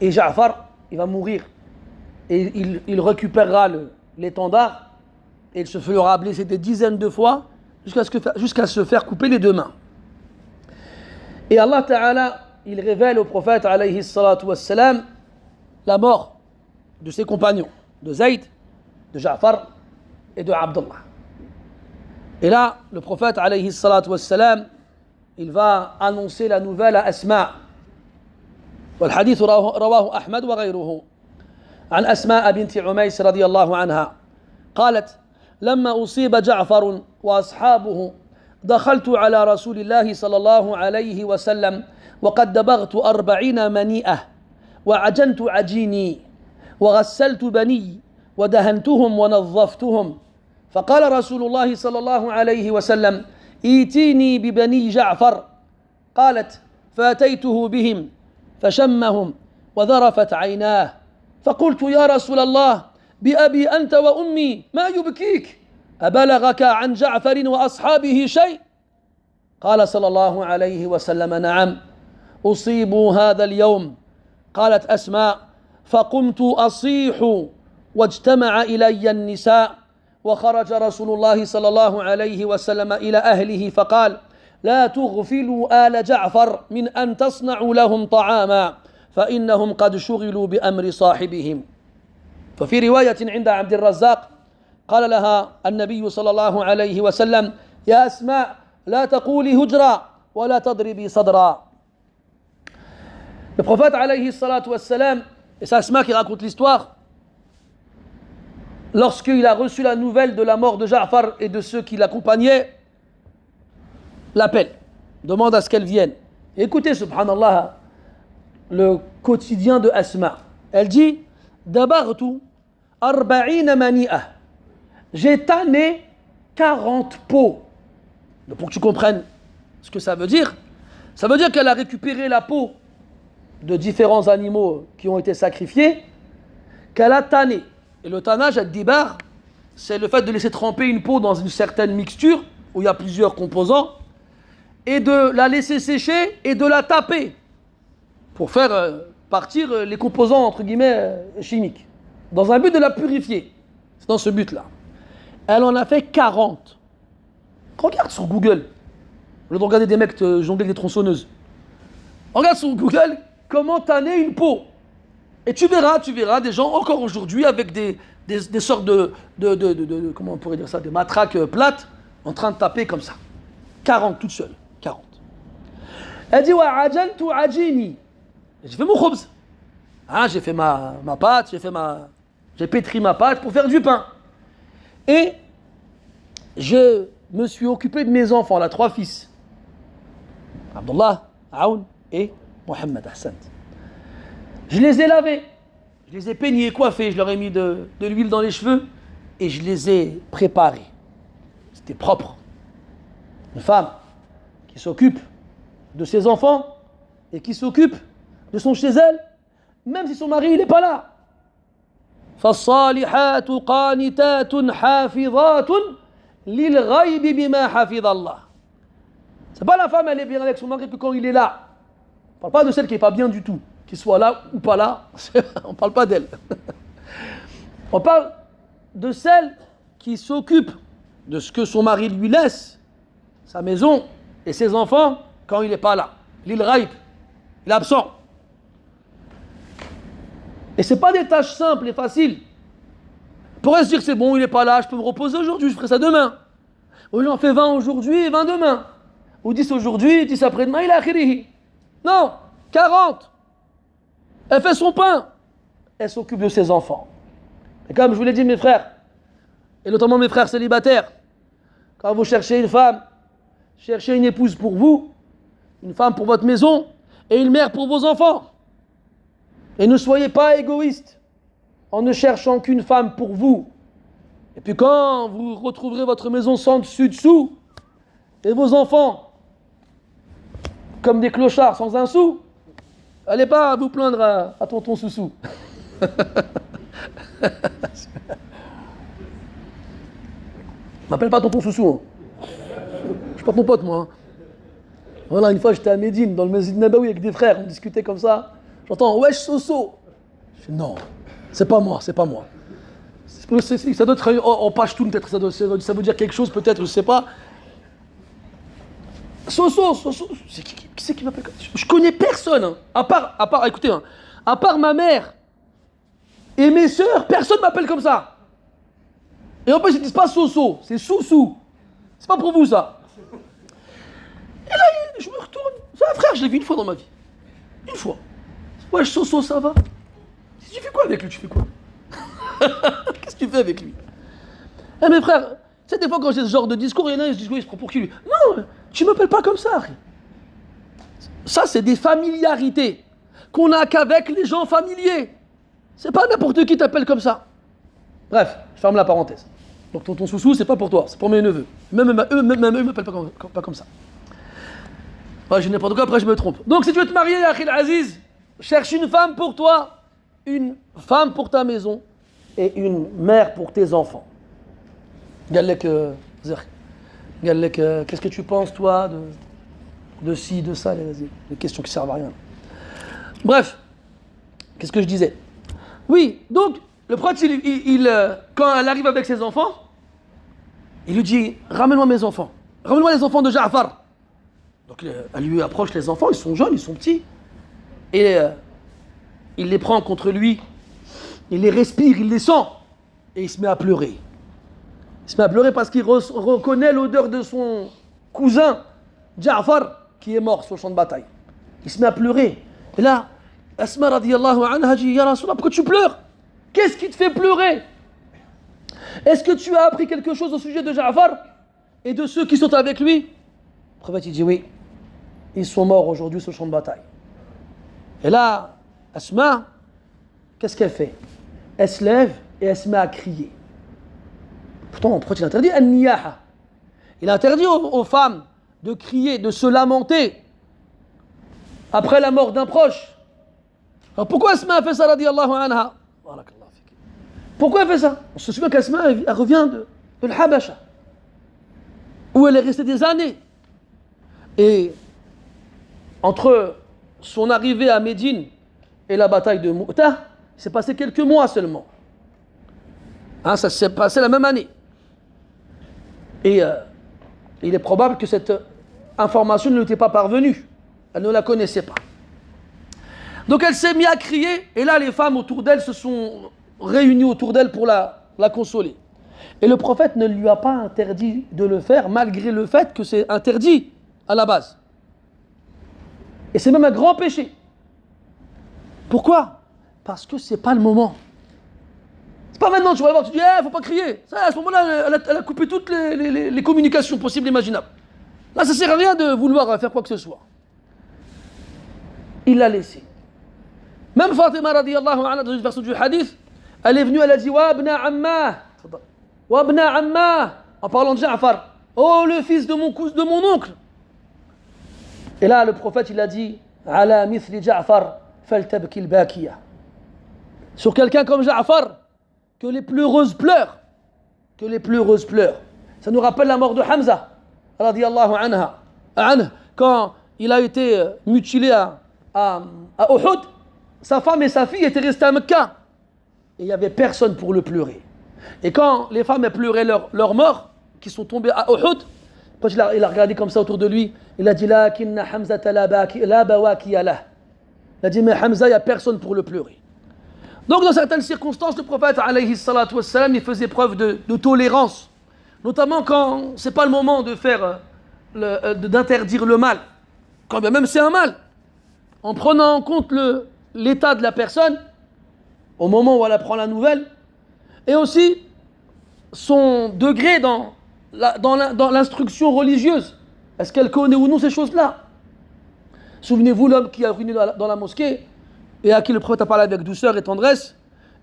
Et Ja'far, il va mourir. Et il récupérera l'étendard et il se fera blesser des dizaines de fois jusqu'à se faire couper les deux mains. Et Allah Ta'ala, il révèle au prophète alayhi salatu wassalam la mort de ses compagnons, de Zayd, de Ja'far et de Abdullah. Et là, le prophète alayhi salatu wassalam, il va annoncer la nouvelle à Asma. والحديث رواه أحمد وغيره عن أسماء بنت عميس رضي الله عنها قالت لما أصيب جعفر وأصحابه دخلت على رسول الله صلى الله عليه وسلم وقد دبغت 40 منيئة وعجنت عجيني وغسلت بني ودهنتهم ونظفتهم فقال رسول الله صلى الله عليه وسلم ائتيني ببني جعفر قالت فأتيته بهم فشمهم وذرفت عيناه فقلت يا رسول الله بأبي أنت وأمي ما يبكيك أبلغك عن جعفر وأصحابه شيء قال صلى الله عليه وسلم نعم أصيبوا هذا اليوم قالت أسماء فقمت أصيح واجتمع إلي النساء وخرج رسول الله صلى الله عليه وسلم إلى أهله فقال لا تغفلوا آل جعفر من أن تصنعوا لهم طعاما فإنهم قد شغلوا بأمر صاحبهم ففي رواية عند عبد الرزاق قال لها النبي صلى الله عليه وسلم يا أسماء لا تقولي هجرا ولا تضربي صدرا. Le prophète alayhi salatu wassalam, et c'est Asma qui raconte l'histoire, lorsqu'il a reçu la nouvelle de la mort de Ja'far et de ceux qui l'accompagnaient, l'appelle, demande à ce qu'elle vienne. Et écoutez, subhanallah, le quotidien de Asma. Elle dit Dabartu arba'ina mani'a. J'ai tanné 40 peaux. Pour que tu comprennes ce que ça veut dire qu'elle a récupéré la peau de différents animaux qui ont été sacrifiés, qu'elle a tanné. Et le tannage, ad-dibar, c'est le fait de laisser tremper une peau dans une certaine mixture où il y a plusieurs composants et de la laisser sécher et de la taper pour faire partir les composants entre guillemets chimiques dans un but de la purifier. C'est dans ce but-là. Elle en a fait 40. Regarde sur Google. Au lieu de regarder des mecs jongler avec des tronçonneuses. Regarde sur Google comment tanner une peau. Et tu verras des gens encore aujourd'hui avec des sortes de comment on pourrait dire ça, des matraques plates en train de taper comme ça. 40 toutes seules. 40. Elle dit wa ajaltu ajini. J'ai fait mon khubz. J'ai fait ma pâte, j'ai pétri ma pâte pour faire du pain. Et je me suis occupé de mes enfants, là, 3 fils. Abdullah, Aoun et Mohamed Hassan. Je les ai lavés, je les ai peignés, coiffés, je leur ai mis de l'huile dans les cheveux et je les ai préparés. C'était propre. Une femme qui s'occupe de ses enfants et qui s'occupe de son chez elle, même si son mari n'est pas là. فَالصَّالِحَاتُ قَانِتَاتٌ حَافِظَاتٌ لِلْغَيْبِ بِمَا حَفِظَ اللَّهِ. C'est pas la femme, elle est bien avec son mari que quand il est là. On ne parle pas de celle qui n'est pas bien du tout. Qu'il soit là ou pas là, on ne parle pas d'elle. On parle de celle qui s'occupe de ce que son mari lui laisse, sa maison et ses enfants, quand il n'est pas là. L'il raïb, il est absent. Et ce n'est pas des tâches simples et faciles. On pourrait se dire c'est bon, il n'est pas là, je peux me reposer aujourd'hui, je ferai ça demain. Ou j'en fais 20 aujourd'hui et 20 demain. Ou 10 aujourd'hui, 10 après-demain, il a akhirihi. Non, 40. Elle fait son pain. Elle s'occupe de ses enfants. Et comme je vous l'ai dit, mes frères, et notamment mes frères célibataires, quand vous cherchez une femme, cherchez une épouse pour vous, une femme pour votre maison et une mère pour vos enfants. Et ne soyez pas égoïstes en ne cherchant qu'une femme pour vous. Et puis quand vous retrouverez votre maison sans dessus-dessous, et vos enfants comme des clochards sans un sou, allez pas vous plaindre à tonton Soussou. M'appelle pas tonton Soussou. Hein. Je suis pas ton pote, moi. Hein. Voilà, une fois j'étais à Médine, dans le Masjid Nabawi avec des frères, on discutait comme ça. J'entends wesh Soso. Je dis non, c'est pas moi. Ça doit être en pashtoun peut-être, ça veut dire quelque chose peut-être, je sais pas. Soso, qui c'est qui m'appelle comme ça? Je connais personne, hein. à part, écoutez, hein, à part ma mère et mes sœurs, personne m'appelle comme ça. Et en plus ils disent pas Soso, c'est Soussou. C'est pas pour vous ça. Et là, je me retourne. C'est un frère, je l'ai vu une fois dans ma vie. Une fois. Wesh, Soso, ça va? Tu fais quoi avec lui? Tu fais quoi? Qu'est-ce que tu fais avec lui? Eh mes frères, tu sais, des fois quand j'ai ce genre de discours, il y en a qui se disent, oui, il se prend pour qui lui? Non, tu m'appelles pas comme ça. Ça, c'est des familiarités qu'on n'a qu'avec les gens familiers. C'est pas n'importe qui t'appelle comme ça. Bref, je ferme la parenthèse. Donc tonton Soussou, c'est pas pour toi, c'est pour mes neveux. Même eux m'appellent pas comme ça. Ouais, je dis n'importe quoi, après je me trompe. Donc si tu veux te marier, Akhil Aziz, cherche une femme pour toi, une femme pour ta maison et une mère pour tes enfants. Galek, qu'est-ce que tu penses toi de ci, de ça, les questions qui servent à rien. Bref, qu'est-ce que je disais? Oui, donc le prophète, quand elle arrive avec ses enfants, il lui dit, ramène-moi mes enfants, ramène-moi les enfants de Ja'far. Donc elle lui approche les enfants, ils sont jeunes, ils sont petits. Et il les prend contre lui, il les respire, il les sent. Et il se met à pleurer. Il se met à pleurer parce qu'il reconnaît l'odeur de son cousin, Ja'far, qui est mort sur le champ de bataille. Il se met à pleurer. Et là, Asma radiyallahu anha dit, Ya Rasulallah, pourquoi tu pleures? Qu'est-ce qui te fait pleurer? Est-ce que tu as appris quelque chose au sujet de Ja'far et de ceux qui sont avec lui? Le prophète il dit oui. Ils sont morts aujourd'hui sur le champ de bataille. Et là, Asma, qu'est-ce qu'elle fait? Elle se lève et elle se met à crier. Pourtant, le prophète il interdit an-niyaha. Il interdit aux femmes de crier, de se lamenter après la mort d'un proche. Alors pourquoi Asma a fait ça, radiyallahu anha? Pourquoi elle fait ça? On se souvient qu'Asma, elle revient de l'Habasha, où elle est restée des années. Et entre son arrivée à Médine et la bataille de Mu'tah, il s'est passé quelques mois seulement. Hein, ça s'est passé la même année. Et il est probable que cette information ne lui était pas parvenue. Elle ne la connaissait pas. Donc elle s'est mise à crier, et là les femmes autour d'elle se sont réunies autour d'elle pour la consoler. Et le prophète ne lui a pas interdit de le faire, malgré le fait que c'est interdit à la base. Et c'est même un grand péché. Pourquoi? Parce que c'est pas le moment. C'est pas maintenant, tu vas voir, tu dis, faut pas crier. Ça, à ce moment-là, elle a coupé toutes les communications possibles et imaginables. Là, ça sert à rien de vouloir faire quoi que ce soit. Il l'a laissé. Même Fatima radiyallahu anha, dans une version du hadith, elle est venue, elle a dit, Wa abna amma, Wa abna amma, en parlant de Ja'far, oh le fils de mon oncle. Et là, le prophète, il a dit, Ala mithli Ja'far, faltabki al-bakiya. Sur quelqu'un comme Ja'far, que les pleureuses pleurent. Que les pleureuses pleurent. Ça nous rappelle la mort de Hamza, radiyallahu anha. Quand il a été mutilé à Uhud, sa femme et sa fille étaient restées à Mecca. Et il n'y avait personne pour le pleurer. Et quand les femmes pleuraient leur mort, qui sont tombées à Uhud, il a regardé comme ça autour de lui, il a dit Lakinna Hamza la bawakiya lah. Il a dit mais Hamza, il n'y a personne pour le pleurer. Donc dans certaines circonstances, le prophète alayhi salatu wassalam, il faisait preuve de tolérance, notamment quand c'est pas le moment de faire d'interdire le mal, quand bien même c'est un mal, en prenant en compte l'état de la personne au moment où elle apprend la nouvelle, et aussi son degré dans l'instruction religieuse. Est-ce qu'elle connaît ou non ces choses-là? Souvenez-vous l'homme qui a ruiné dans la mosquée et à qui le prophète a parlé avec douceur et tendresse,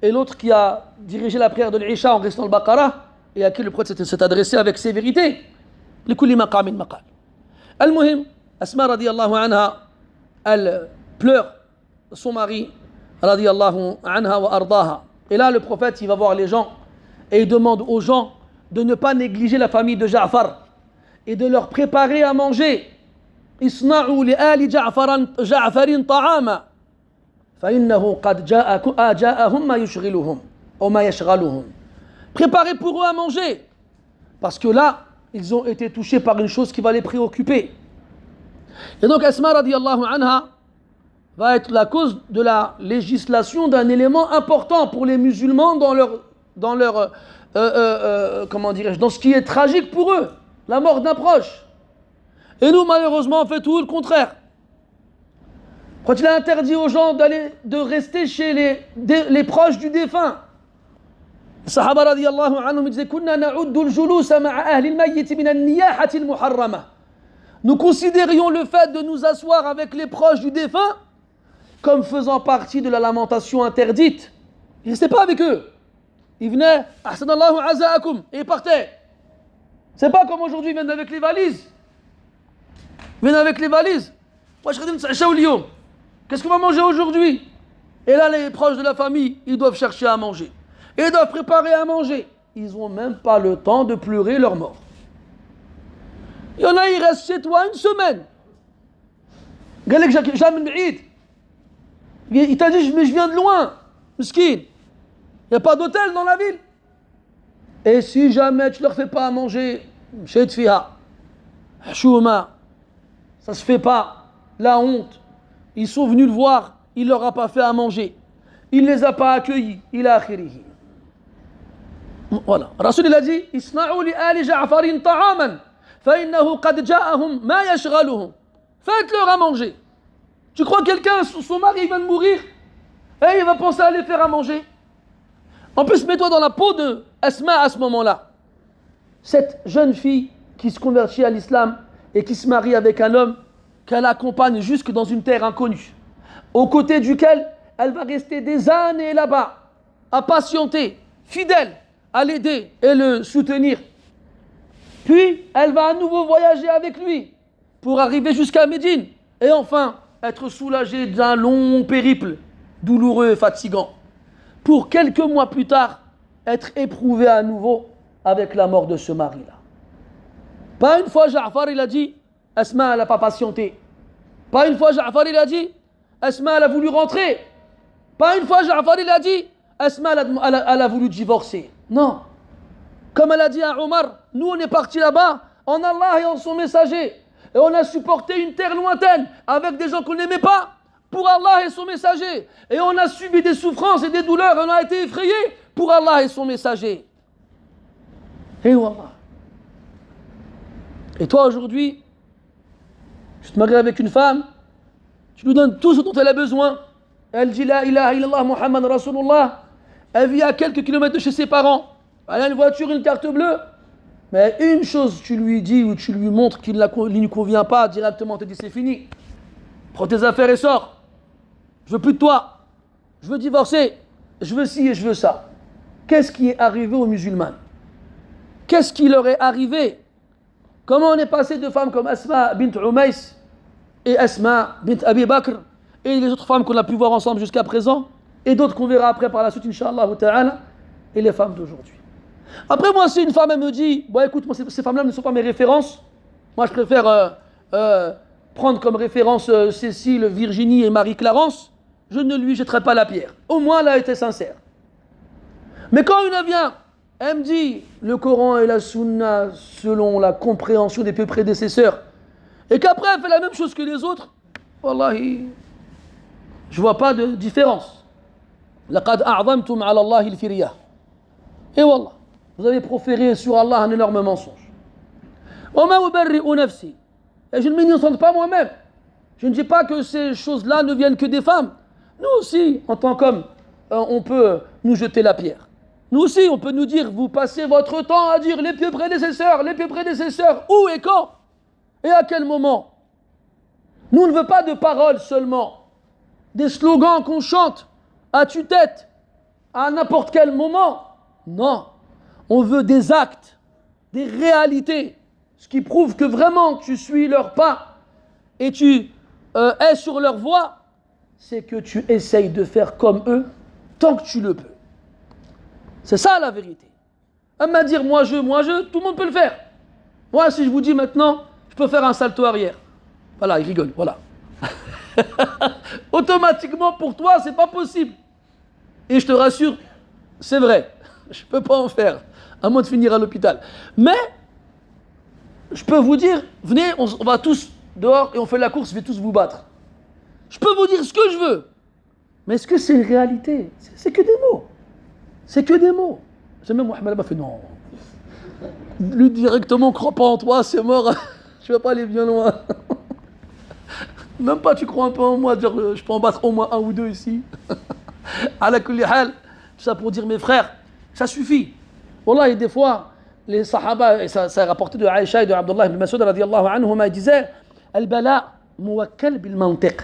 et l'autre qui a dirigé la prière de l'Isha en restant le Baqarah et à qui le prophète s'est adressé avec sévérité. Likulli maqamin maqal. Al-Muhim, Asma radiallahu anha, elle pleure son mari, radiallahu anha wa ardaha. Et là, le prophète, il va voir les gens et il demande aux gens de ne pas négliger la famille de Ja'far et de leur préparer à manger. Isna'u li ali Ja'farin ta'ama fa innahu qad ja'ahum ma yushghiluhum ou ma yashghaluhum. Préparez pour eux à manger parce que là, ils ont été touchés par une chose qui va les préoccuper. Et donc Asma radiallahu anha va être la cause de la législation d'un élément important pour les musulmans dans comment dirais-je, dans ce qui est tragique pour eux, la mort d'un proche. Et nous, malheureusement, on fait tout le contraire. Quand il a interdit aux gens de rester chez les proches du défunt, les Sahaba radiyallahu anhum disaient Kunna na'uddu al-julusa ma'a ahli al-mayyit min an-niyahati al-muharrama. Nous considérions le fait de nous asseoir avec les proches du défunt comme faisant partie de la lamentation interdite. Ils ne restaient pas avec eux. Ils venaient, ahsanallahu azaakum, et ils partaient. C'est pas comme aujourd'hui, ils viennent avec les valises. Ils viennent avec les valises. Qu'est-ce qu'on va manger aujourd'hui? Et là, les proches de la famille, ils doivent chercher à manger. Et ils doivent préparer à manger. Ils n'ont même pas le temps de pleurer leur mort. Il y en a, ils restent chez toi une semaine. Il t'a dit, mais je viens de loin. Miskin. Il n'y a pas d'hôtel dans la ville. Et si jamais tu ne leur fais pas à manger, chez Tfiha, Chouma, ça ne se fait pas. La honte. Ils sont venus le voir, il ne leur a pas fait à manger. Il ne les a pas accueillis. Il a akhirihi. Voilà. Rasul il a dit Isna'u li ali Ja'farin ta'aman fa innahu qad ja'ahum ma yashghaluhum. Faites-leur à manger. Tu crois quelqu'un, son mari vient de mourir et il va penser à les faire à manger? En plus, mets-toi dans la peau de Asma à ce moment-là. Cette jeune fille qui se convertit à l'islam et qui se marie avec un homme qu'elle accompagne jusque dans une terre inconnue, aux côtés duquel elle va rester des années là-bas, à patienter, fidèle, à l'aider et le soutenir. Puis, elle va à nouveau voyager avec lui pour arriver jusqu'à Médine et enfin être soulagée d'un long périple, douloureux et fatigant, pour quelques mois plus tard être éprouvée à nouveau avec la mort de ce mari-là. Pas une fois Ja'far il a dit Asma elle n'a pas patienté. Pas une fois Ja'far il a dit Asma elle a voulu rentrer. Pas une fois Ja'far il a dit Asma elle a voulu divorcer. Non. Comme elle a dit à Omar, nous on est partis là-bas en Allah et en son messager. Et on a supporté une terre lointaine avec des gens qu'on n'aimait pas pour Allah et son messager. Et on a subi des souffrances et des douleurs. On a été effrayés pour Allah et son messager. Et Wallah. Et toi aujourd'hui, tu te maries avec une femme, tu lui donnes tout ce dont elle a besoin. Elle dit La ilaha illallah Muhammad Rasulullah. Elle vit à quelques kilomètres de chez ses parents. Elle a une voiture, une carte bleue. Mais une chose, tu lui dis ou tu lui montres qu'il ne lui convient pas, directement te dit c'est fini. Prends tes affaires et sors. Je veux plus de toi. Je veux divorcer. Je veux ci et je veux ça. Qu'est-ce qui est arrivé aux musulmans? Qu'est-ce qui leur est arrivé? Comment on est passé de femmes comme Asma bint Umays et Asma bint Abi Bakr et les autres femmes qu'on a pu voir ensemble jusqu'à présent et d'autres qu'on verra après par la suite, Inch'Allah ta'ala, et les femmes d'aujourd'hui. Après, moi, si une femme elle me dit bon, écoute, moi, ces femmes-là ne sont pas mes références, moi je préfère prendre comme référence Cécile, Virginie et Marie-Clarence, je ne lui jetterai pas la pierre. Au moins, elle a été sincère. Mais quand une vient, elle me dit le Coran et la Sunna selon la compréhension des plus prédécesseurs, et qu'après elle fait la même chose que les autres, wallahi, je ne vois pas de différence. Laqad a'zamtum ala Allahi al-firyah. Et wallah, vous avez proféré sur Allah un énorme mensonge. Et je ne m'innocente pas moi-même. Je ne dis pas que ces choses-là ne viennent que des femmes. Nous aussi, en tant qu'hommes, on peut nous jeter la pierre. Nous aussi, on peut nous dire, vous passez votre temps à dire les pieux prédécesseurs, où et quand? Et à quel moment? Nous ne voulons pas de paroles seulement, des slogans qu'on chante à tue-tête, à n'importe quel moment. Non, on veut des actes, des réalités. ce qui prouve que vraiment tu suis leurs pas et tu es sur leur voie, c'est que tu essayes de faire comme eux tant que tu le peux. C'est ça la vérité. À me dire moi je, tout le monde peut le faire. Moi si je vous dis maintenant, je peux faire un salto arrière. Voilà, il rigole, voilà. Automatiquement pour toi c'est pas possible. Et je te rassure, c'est vrai, je peux pas en faire, à moins de finir à l'hôpital. Mais je peux vous dire, venez, on va tous dehors et on fait la course, je vais tous vous battre. Je peux vous dire ce que je veux. Mais est-ce que c'est une réalité? C'est que des mots. C'est que des mots. J'ai même Mohamed m'a fait non. Lui directement, crois pas en toi, c'est mort. Je vais pas aller bien loin. Même pas tu crois un peu en moi, genre je peux en battre au moins un ou deux ici. Ala kulli hal, tout ça pour dire mes frères, ça suffit. Wallah, et des fois, les sahaba, et ça est rapporté de Aïcha et de Abdullah ibn Mas'ud radiyallahu anhuma, ils disaient Al-bala muwakkal bil mantiq.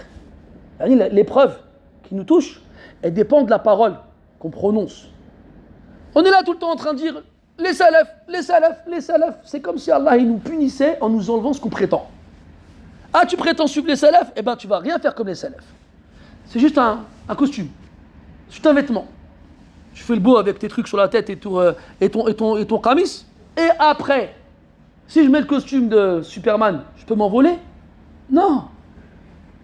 L'épreuve qui nous touche, elle dépend de la parole qu'on prononce. On est là tout le temps en train de dire les salafs, les salafs, les salafs. C'est comme si Allah il nous punissait en nous enlevant ce qu'on prétend. Ah, tu prétends suivre les salafs, eh ben tu vas rien faire comme les salafs. C'est juste un costume, c'est juste un vêtement. Tu fais le beau avec tes trucs sur la tête et ton camis. Et après, si je mets le costume de Superman, je peux m'envoler? Non.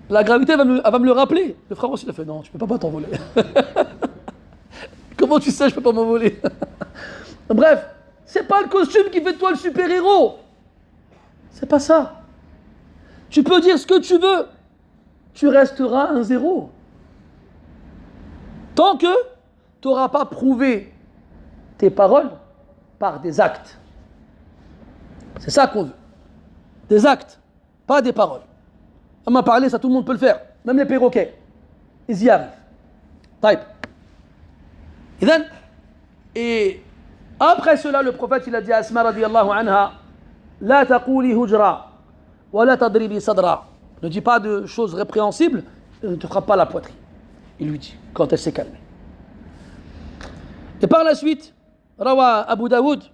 La gravité elle va me le rappeler. Le frère aussi il a fait non, tu peux pas t'envoler. Comment tu sais je peux pas m'envoler? Bref, c'est pas le costume qui fait de toi le super-héros. C'est pas ça. Tu peux dire ce que tu veux, tu resteras un zéro. Tant que tu n'auras pas prouvé tes paroles par des actes. C'est ça qu'on veut. Des actes, pas des paroles. On m'a parlé, ça tout le monde peut le faire. Même les perroquets. Ils y arrivent. Type. Et après cela, le prophète il a dit à Asma radiyallahu anha, La taqouli hujra, wa la tadribi sadra. Ne dis pas de choses répréhensibles, ne te frappe pas la poitrine. Il lui dit, quand elle s'est calmée. Et par la suite, روى أبو داود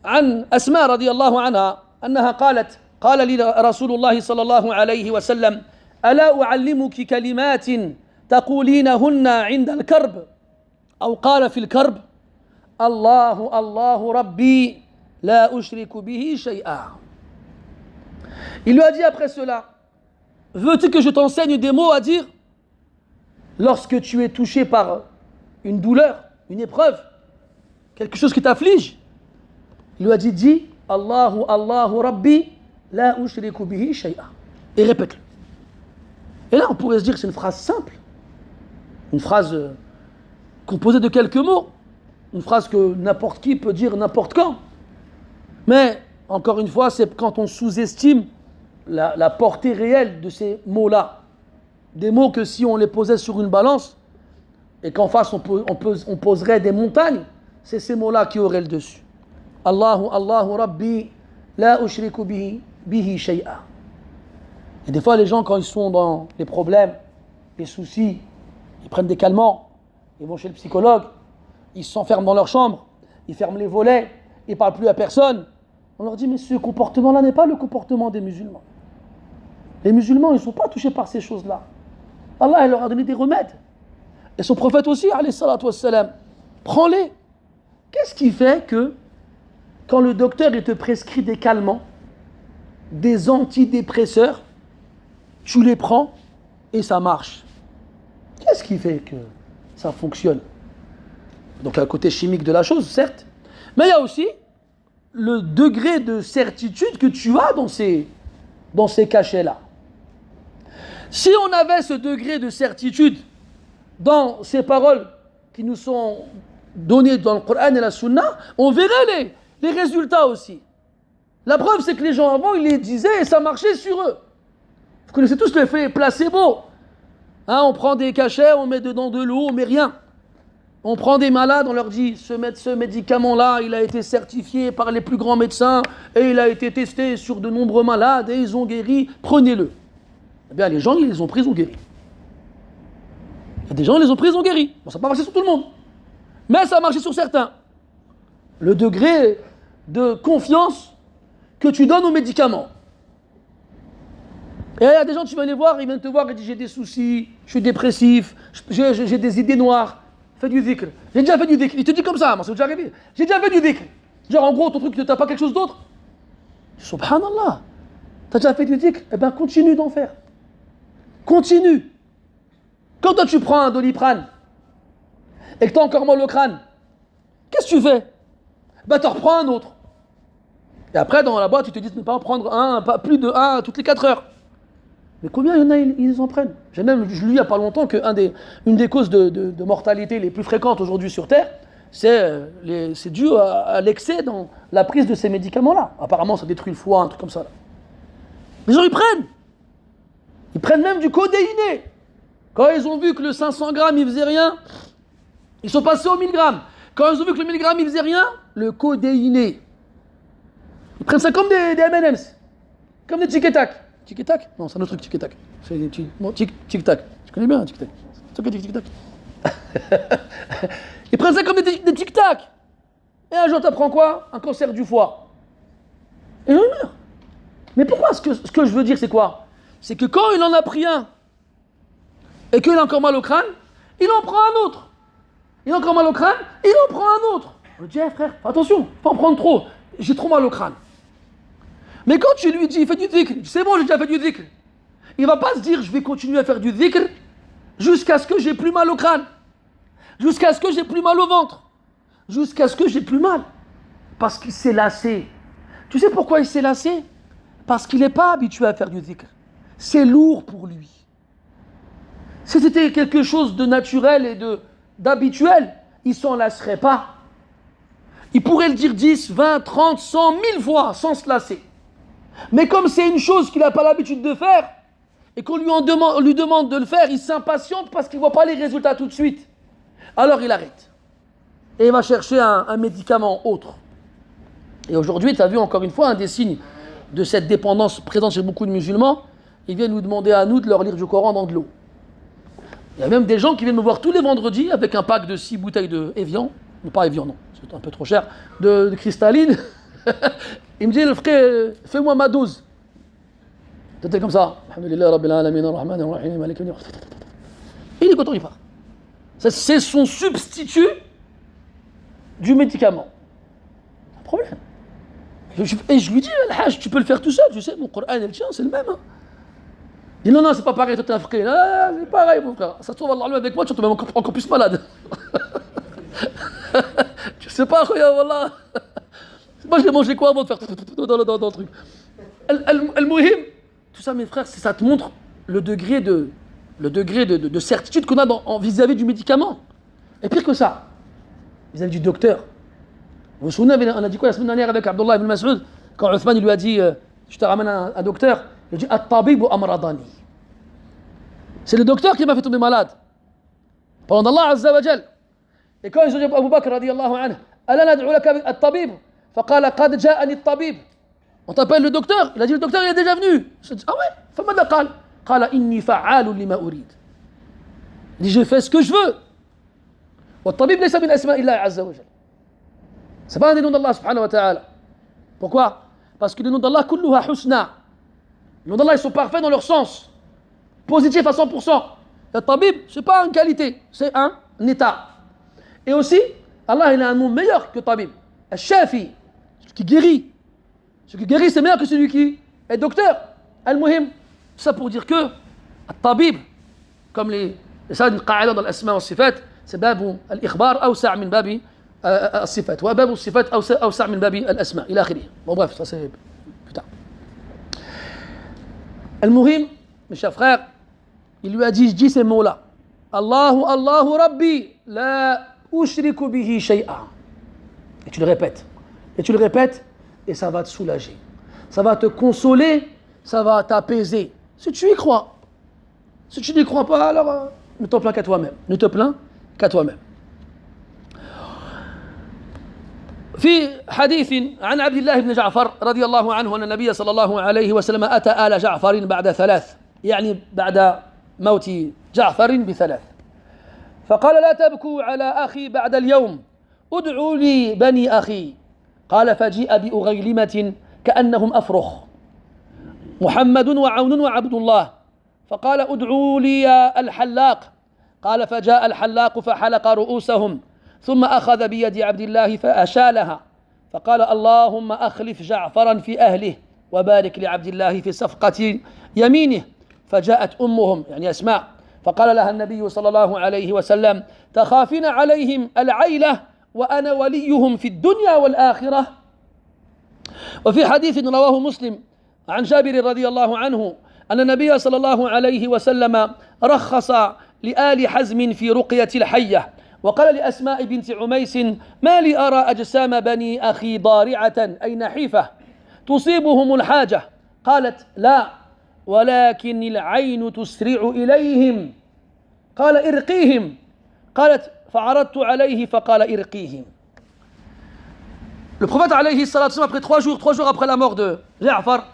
عن أسماء رضي الله عنها أنها قالت قال لي رسول الله صلى الله عليه وسلم ألا أعلمك كلمات تقولينهن عند الكرب أو قال في الكرب الله الله ربي لا أشرك به شيئا. Il lui a dit après cela, veux-tu que je t'enseigne des mots à dire lorsque tu es touché par une douleur, une épreuve, quelque chose qui t'afflige? Il lui a dit, dis Allahu Allahu Rabbi la ushriku bihi shay'a. Et répète-le. Et là, on pourrait se dire que c'est une phrase simple, une phrase composée de quelques mots, une phrase que n'importe qui peut dire n'importe quand. Mais, encore une fois, c'est quand on sous-estime la portée réelle de ces mots-là. Des mots que si on les posait sur une balance, et qu'en face on poserait des montagnes, c'est ces mots-là qui auraient le dessus. Allahu Allahu Rabbi la ushriku bihi shay'a. Et des fois les gens quand ils sont dans les problèmes, les soucis, ils prennent des calmants, ils vont chez le psychologue, ils s'enferment dans leur chambre, ils ferment les volets, ils ne parlent plus à personne. On leur dit mais ce comportement-là n'est pas le comportement des musulmans. Les musulmans ils ne sont pas touchés par ces choses-là. Allah il leur a donné des remèdes. Et son prophète aussi, alayhi salatu wassalam, prends-les. Qu'est-ce qui fait que quand le docteur il te prescrit des calmants, des antidépresseurs, tu les prends et ça marche? Qu'est-ce qui fait que ça fonctionne? Donc il y a le côté chimique de la chose, certes, mais il y a aussi le degré de certitude que tu as dans ces cachets-là. Si on avait ce degré de certitude dans ces paroles qui nous sont données dans le Coran et la Sunna, on verrait les résultats aussi. La preuve, c'est que les gens avant, ils les disaient et ça marchait sur eux. Vous connaissez tous l'effet placebo. Hein, on prend des cachets, on met dedans de l'eau, on met rien. On prend des malades, on leur dit, ce médicament-là, il a été certifié par les plus grands médecins et il a été testé sur de nombreux malades et ils ont guéri, prenez-le. Eh bien, les gens, ils les ont pris, ils ont guéri. Il y a des gens, ils les ont pris, ils ont guéri. Bon, ça n'a pas marché sur tout le monde. Mais ça a marché sur certains. Le degré de confiance que que tu donnes aux médicaments. Et il y a des gens, tu vas les voir, ils viennent te voir et disent j'ai des soucis, je suis dépressif, j'ai des idées noires. Fais du dhikr. J'ai déjà fait du dhikr. Il te dit comme ça, moi, c'est déjà arrivé. J'ai déjà fait du dhikr. Genre, en gros, ton truc, t'as pas quelque chose d'autre? Subhanallah. T'as déjà fait du dhikr? Eh bien, continue d'en faire. Continue. Quand toi, tu prends un Doliprane et que t'as encore mal au crâne, qu'est-ce que tu fais? Ben, t'en reprends un autre. Et après, dans la boîte, tu te dis de ne pas en prendre un, pas plus de un toutes les 4 heures. Mais combien il y en a, ils en prennent? Je lis il n'y a pas longtemps qu'une des causes de mortalité les plus fréquentes aujourd'hui sur Terre, c'est dû à l'excès dans la prise de ces médicaments-là. Apparemment, ça détruit le foie, un truc comme ça. Là. Les gens, ils prennent. Ils prennent même du codéiné. Quand ils ont vu que le 500 grammes, il faisait rien, ils sont passés au 1000 grammes. Quand ils ont vu que le 1000 grammes, il faisait rien, le codéiné. Ils prennent ça comme des M&M's, comme des tic-tac. Tic-tac? Non, c'est un autre truc, tic-tac. C'est des tic-tac. Tu connais bien, tic-tac. C'est quoi, tic-tac? Ils prennent ça comme des tic-tac. Et un jour, tu apprends quoi? Un cancer du foie. Et on meurt. Mais pourquoi? Ce que je veux dire, c'est quoi? C'est que quand il en a pris un, et qu'il a encore mal au crâne, il en prend un autre. Il a encore mal au crâne, il en prend un autre. On lui dit, frère, attention, faut en prendre trop. J'ai trop mal au crâne. Mais quand tu lui dis, fais du dhikr, c'est bon, j'ai déjà fait du dhikr. Il va pas se dire, je vais continuer à faire du dhikr jusqu'à ce que j'ai plus mal au crâne, jusqu'à ce que j'ai plus mal au ventre, jusqu'à ce que j'ai plus mal. Parce qu'il s'est lassé. Tu sais pourquoi il s'est lassé? Parce qu'il n'est pas habitué à faire du dhikr. C'est lourd pour lui. Si c'était quelque chose de naturel et d'habituel, il s'en lasserait pas. Il pourrait le dire 10, 20, 30, 100, 1000 fois sans se lasser. Mais comme c'est une chose qu'il n'a pas l'habitude de faire, et qu'on lui demande de le faire, il s'impatiente parce qu'il ne voit pas les résultats tout de suite. Alors il arrête. Et il va chercher un médicament autre. Et aujourd'hui, tu as vu encore une fois un des signes de cette dépendance présente chez beaucoup de musulmans. Ils viennent nous demander à nous de leur lire du Coran dans de l'eau. Il y a même des gens qui viennent me voir tous les vendredis avec un pack de 6 bouteilles de Evian. Non, pas Evian, non, c'est un peu trop cher. De cristalline. Il me dit, le frère, fais-moi ma dose. C'était comme ça. Alhamdulillah, Rabbil Alamin, Ar-Rahman, Ar-Rahim, Malik al-Yawm. Il est content, il part. C'est son substitut du médicament. C'est un problème. Et je lui dis, Al-Hajj, tu peux le faire tout seul, tu sais, mon Coran et le tien, c'est le même. Hein. Il dit, non, c'est pas pareil, toi t'es un frère. Ah, c'est pareil, mon frère. Ça se trouve, Allah, avec moi, tu te mets encore plus malade. Tu sais pas, Wallah. Moi, j'ai mangé quoi avant de faire dans le truc. Al-Muhim, tout ça, mes frères, ça te montre le degré de certitude qu'on a vis-à-vis du médicament. Et pire que ça, vis-à-vis du docteur. Vous vous souvenez, on a dit quoi la semaine dernière avec Abdullah ibn Mas'ud, quand Uthman lui a dit, je te ramène un docteur, il a dit, At-tabib ou amradani. C'est le docteur qui m'a fait tomber malade. Parlant d'Allah Azza wa Jal. Et quand ils ont dit à Abu Bakr, radiyallahu anhu, Ala nad'u laka at-tabib. فقال قد جاءني الطبيب. On t'appelle le docteur. Il a dit le docteur il est déjà venu. Je dis ah ouais. فماذا قال؟ قال إني فعال لما أريد. Il dit je fais ce que je veux. والطبيب ليس من أسماء الله عز وجل. C'est pas un des noms d'Allah subhanahu wa ta'ala. Pourquoi? Parce que les noms d'Allah كلها حسنى. Les noms d'Allah ils sont parfaits dans leur sens. Positif à 100%. Le tabib c'est pas une qualité, c'est un état. Et aussi Allah il a un nom meilleur que tabib. Al-Shafi, celui qui guérit. Celui qui guérit, c'est meilleur que celui qui est docteur. Al-Muhim, ça pour dire que Al-Tabib, comme ça une qaïda dans l'asma wa sifat, c'est babu al-ikhbar awsa' min babi al-sifat. Wa babu al-sifat awsa' min babi al-asma. Ila akhirih. Bon bref, ça c'est plus tard. Al-Muhim, mes chers frères, il lui a dit, je dis ces mots-là. Allahu Rabbi, la ushriku bihi shay'a. Et tu le répètes. Et tu le répètes, et ça va te soulager. Ça va te consoler, ça va t'apaiser. Si tu y crois. Si tu n'y crois pas, alors ne t'en plains qu'à toi-même. Ne te plains qu'à toi-même. في حديث عن عبد الله بن جعفر رضي الله عنه أن النبي صلى الله عليه وسلم أتى آل جعفر بعد 3 يعني بعد موت جعفر ب3 فقال لا تبكوا على أخي بعد اليوم ادعوا لي بني أخي قال فجيء بأغيلمة كأنهم أفرخ محمد وعون وعبد الله فقال ادعوا لي الحلاق قال فجاء الحلاق فحلق رؤوسهم ثم أخذ بيد عبد الله فأشالها فقال اللهم أخلف جعفرا في أهله وبارك لعبد الله في صفقة يمينه فجاءت أمهم يعني أسماء فقال لها النبي صلى الله عليه وسلم تخافين عليهم العيلة وأنا وليهم في الدنيا والآخرة. وفي حديث رواه مسلم عن جابر رضي الله عنه أن النبي صلى الله عليه وسلم رخص لآل حزم في رقية الحية وقال لأسماء بنت عميس ما لي أرى أجسام بني أخي ضارعة أي نحيفة تصيبهم الحاجة قالت لا ولكن العين تسرع إليهم قال ارقيهم قالت فعرضت عليه فقال ارقيهم. Le prophète alayhi salatu wasallam, après 3 jours après la mort de Ja'far,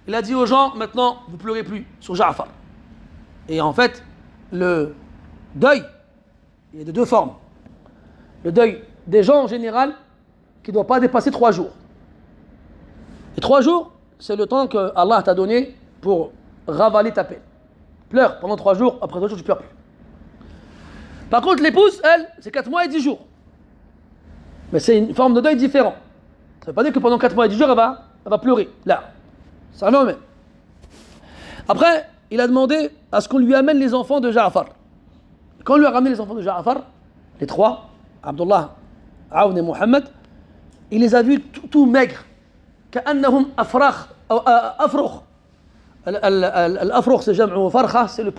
il a dit aux gens maintenant vous pleurez plus sur Ja'far. Et en fait le deuil il y a de 2 formes. Le deuil des gens en général qui ne doit pas dépasser 3 jours. Et 3 jours c'est le temps que Allah t'a donné pour ravaler ta peine. Pleure pendant 3 jours, après 3 jours tu ne pleures plus. Par contre l'épouse, elle, c'est 4 mois et 10 jours. Mais c'est une forme de deuil différent. Ça ne veut pas dire que pendant 4 mois et 10 jours elle va pleurer. Là, ça revient au même. Après, il a demandé à ce qu'on lui amène les enfants de Ja'far. Quand on lui a ramené les enfants de Ja'far, les 3, Abdullah, Aoun et Mohammed, il les a vus tout maigres. كأنهم أفرخ. الأفرخ c'est jam'u farkha, c'est le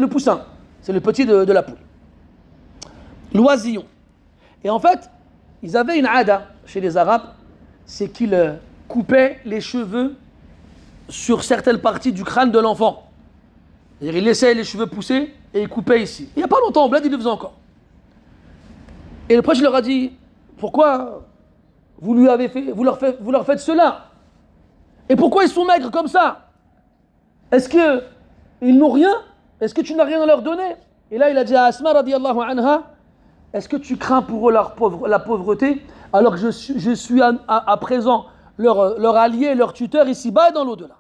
poussin, c'est le petit de la poule. L'oisillon. Et en fait, ils avaient une ada chez les Arabes, c'est qu'ils coupaient les cheveux sur certaines parties du crâne de l'enfant. C'est-à-dire, ils laissaient les cheveux pousser et ils coupaient ici. Il n'y a pas longtemps, au bled, ils le faisaient encore. Et le prophète leur a dit, pourquoi vous leur faites cela? Et pourquoi ils sont maigres comme ça? Est-ce qu'ils n'ont rien? Est-ce que tu n'as rien à leur donner? Et là, il a dit à Asma radiyallahu anha, est-ce que tu crains pour eux la pauvreté alors que je suis à présent leur allié, leur tuteur ici-bas et dans l'au-delà?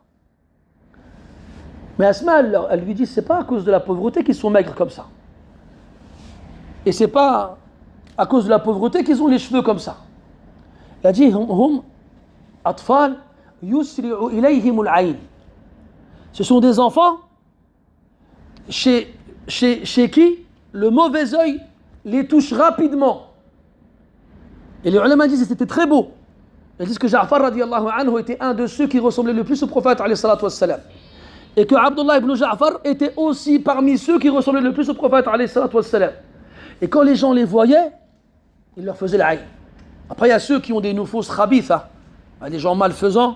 Mais Asma, elle lui dit, c'est pas à cause de la pauvreté qu'ils sont maigres comme ça. Et c'est pas à cause de la pauvreté qu'ils ont les cheveux comme ça. Il a dit, hum atfal yusri'u ilayhim al-ayn. Ce sont des enfants chez qui le mauvais œil les touche rapidement. Et les ulama disent que c'était très beau. Ils disent que Ja'far radiyallahu anhu était un de ceux qui ressemblaient le plus au prophète alayhi salatu wassalam. Et que Abdullah ibn Ja'far était aussi parmi ceux qui ressemblaient le plus au prophète alayhi salatu wassalam. Et quand les gens les voyaient, ils leur faisaient l'aïn. Après il y a ceux qui ont des nufus khabitha, des gens malfaisants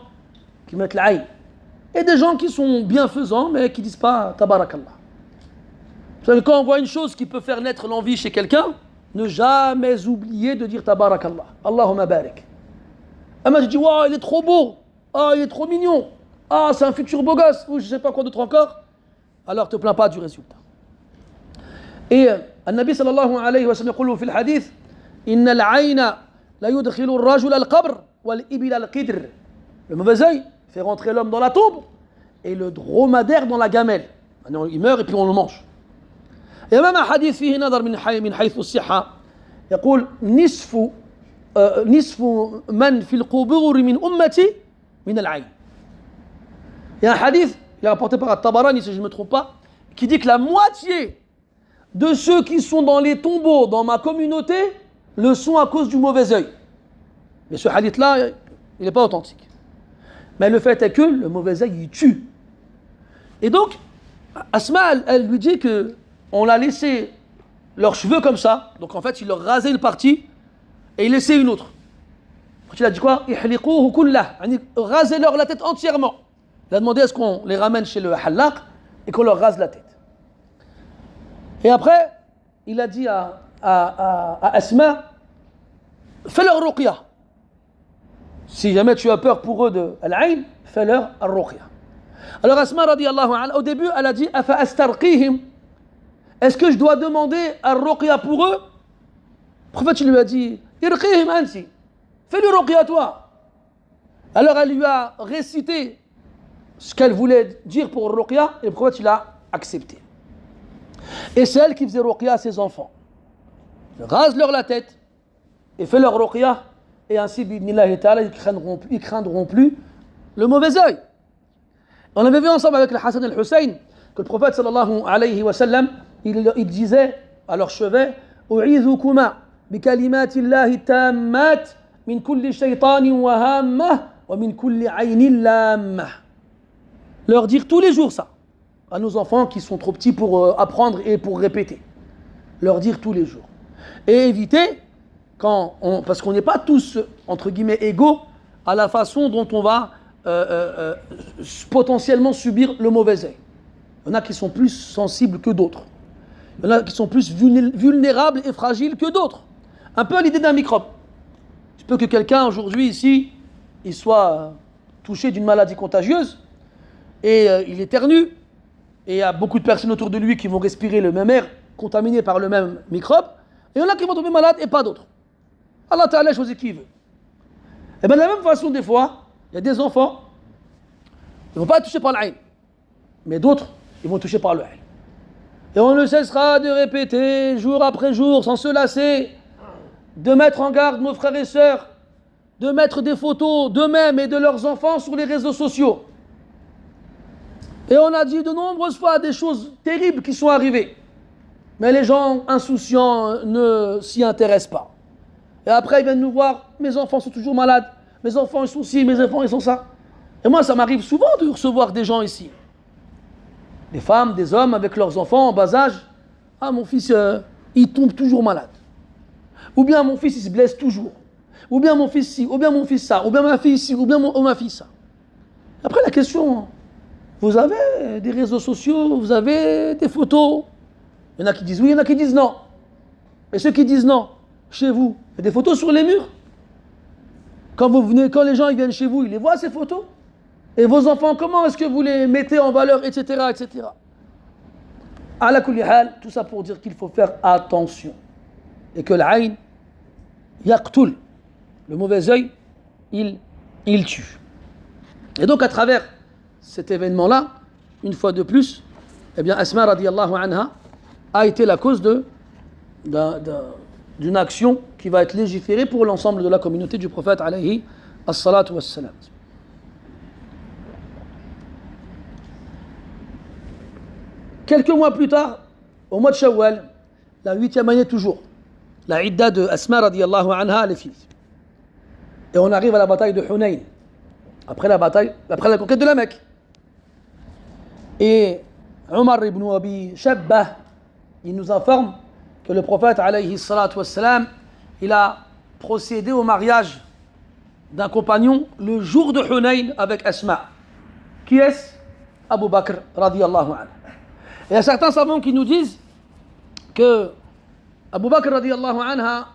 qui mettent l'aïn. Et des gens qui sont bienfaisants mais qui ne disent pas tabarakallah. Vous savez, quand on voit une chose qui peut faire naître l'envie chez quelqu'un, ne jamais oublier de dire tabarakallah, Allahumma barik. Amma tu dis, waouh, il est trop beau, ah, il est trop mignon, ah, c'est un futur beau gosse, ou je ne sais pas quoi d'autre encore, alors ne te plains pas du résultat. Et النبي صلى الله عليه وسلم يقول في الحديث إن العين لا يدخل الرجل القبر والإبل القدر. Le mauvais œil fait rentrer l'homme dans la tombe et le dromadaire dans la gamelle. Maintenant, il meurt et puis on le mange. Et même un hadith فيه نظر من حيث الصحة يقول نصف من في القبور من أمتي من العين. Il y a un hadith, il est rapporté par At-Tabarani si je ne me trompe pas, qui dit que la moitié de ceux qui sont dans les tombeaux dans ma communauté le sont à cause du mauvais œil. Mais ce hadith-là, il n'est pas authentique. Mais le fait est que le mauvais œil, il tue. Et donc, Asma, elle lui dit que on a laissé leurs cheveux comme ça, donc en fait, il leur rasait une partie et il laissait une autre. Il a dit quoi? Ihliquhu kullah, rasez-leur la tête entièrement. Il a demandé à ce qu'on les ramène chez le hallaq et qu'on leur rase la tête. Et après, il a dit à Asma, fais leur ruqya. Si jamais tu as peur pour eux de al-ayn, fais leur ruqya. Alors Asma radiyallahu anha, au début, elle a dit, afa astarqihim. Est-ce que je dois demander al-ruqya pour eux? Le prophète lui a dit, irqihim ansi. Fais le ruqya toi. Alors elle lui a récité ce qu'elle voulait dire pour Ruqya, et le prophète il a accepté. Et c'est elle qui faisait Ruqya à ses enfants. Rase-leur la tête et fais-leur Ruqya, et ainsi, bi'idhnillahi ta'ala, ils craindront plus le mauvais œil. On avait vu ensemble avec le Hassan et le Hussein que le prophète sallallahu alayhi wa sallam, il disait à leur chevet: U'idhukuma bi kalimatillahi tammat min kulli shaytanin wa hammah wa min kulli aynin lammah. Leur dire tous les jours ça, à nos enfants qui sont trop petits pour apprendre et pour répéter. Leur dire tous les jours. Et éviter, parce qu'on n'est pas tous, entre guillemets, égaux à la façon dont on va potentiellement subir le mauvais œil. Il y en a qui sont plus sensibles que d'autres. Il y en a qui sont plus vulnérables et fragiles que d'autres. Un peu l'idée d'un microbe. Il se peut que quelqu'un aujourd'hui ici, il soit touché d'une maladie contagieuse et il éternue, et il y a beaucoup de personnes autour de lui qui vont respirer le même air contaminé par le même microbe, et il y en a qui vont tomber malades et pas d'autres. Allah Ta'ala choisit qui il veut. Et bien de la même façon, des fois, il y a des enfants, ils ne vont pas être touchés par l'aïn, mais d'autres, ils vont être touchés par le aïn. Et on ne cessera de répéter jour après jour, sans se lasser, de mettre en garde nos frères et sœurs, de mettre des photos d'eux-mêmes et de leurs enfants sur les réseaux sociaux. Et on a dit de nombreuses fois des choses terribles qui sont arrivées. Mais les gens insouciants ne s'y intéressent pas. Et après ils viennent nous voir: mes enfants sont toujours malades, mes enfants ils sont ci, mes enfants ils sont ça. Et moi ça m'arrive souvent de recevoir des gens ici. Des femmes, des hommes avec leurs enfants en bas âge. Ah, mon fils il tombe toujours malade. Ou bien mon fils il se blesse toujours. Ou bien mon fils ci, ou bien mon fils ça, ou bien ma fille ci, ou bien ma fille ça. Après la question, vous avez des réseaux sociaux, vous avez des photos. Il y en a qui disent oui, il y en a qui disent non. Et ceux qui disent non, chez vous, il y a des photos sur les murs. Quand les gens ils viennent chez vous, ils les voient ces photos. Et vos enfants, comment est-ce que vous les mettez en valeur, etc., etc. Ala kulli hal, tout ça pour dire qu'il faut faire attention. Et que l'aïn, yaqtul, le mauvais œil, il tue. Et donc à travers cet événement-là, une fois de plus, eh bien Asma radiyallahu anha a été la cause d'une action qui va être légiférée pour l'ensemble de la communauté du prophète alayhi as-salatu was-salam. Quelques mois plus tard, au mois de Shawwal, la 8e année toujours, la idda de Asma radiyallahu anha est finie. Et on arrive à la bataille de Hunayn, après la conquête de la Mecque. Et Omar ibn Abi Shabbah, il nous informe que le prophète alayhi salatu wassalam, il a procédé au mariage d'un compagnon le jour de Hunayn avec Asma. Qui est-ce? Abu Bakr radiyallahu anhu. Et il y a certains savants qui nous disent que Abu Bakr radiyallahu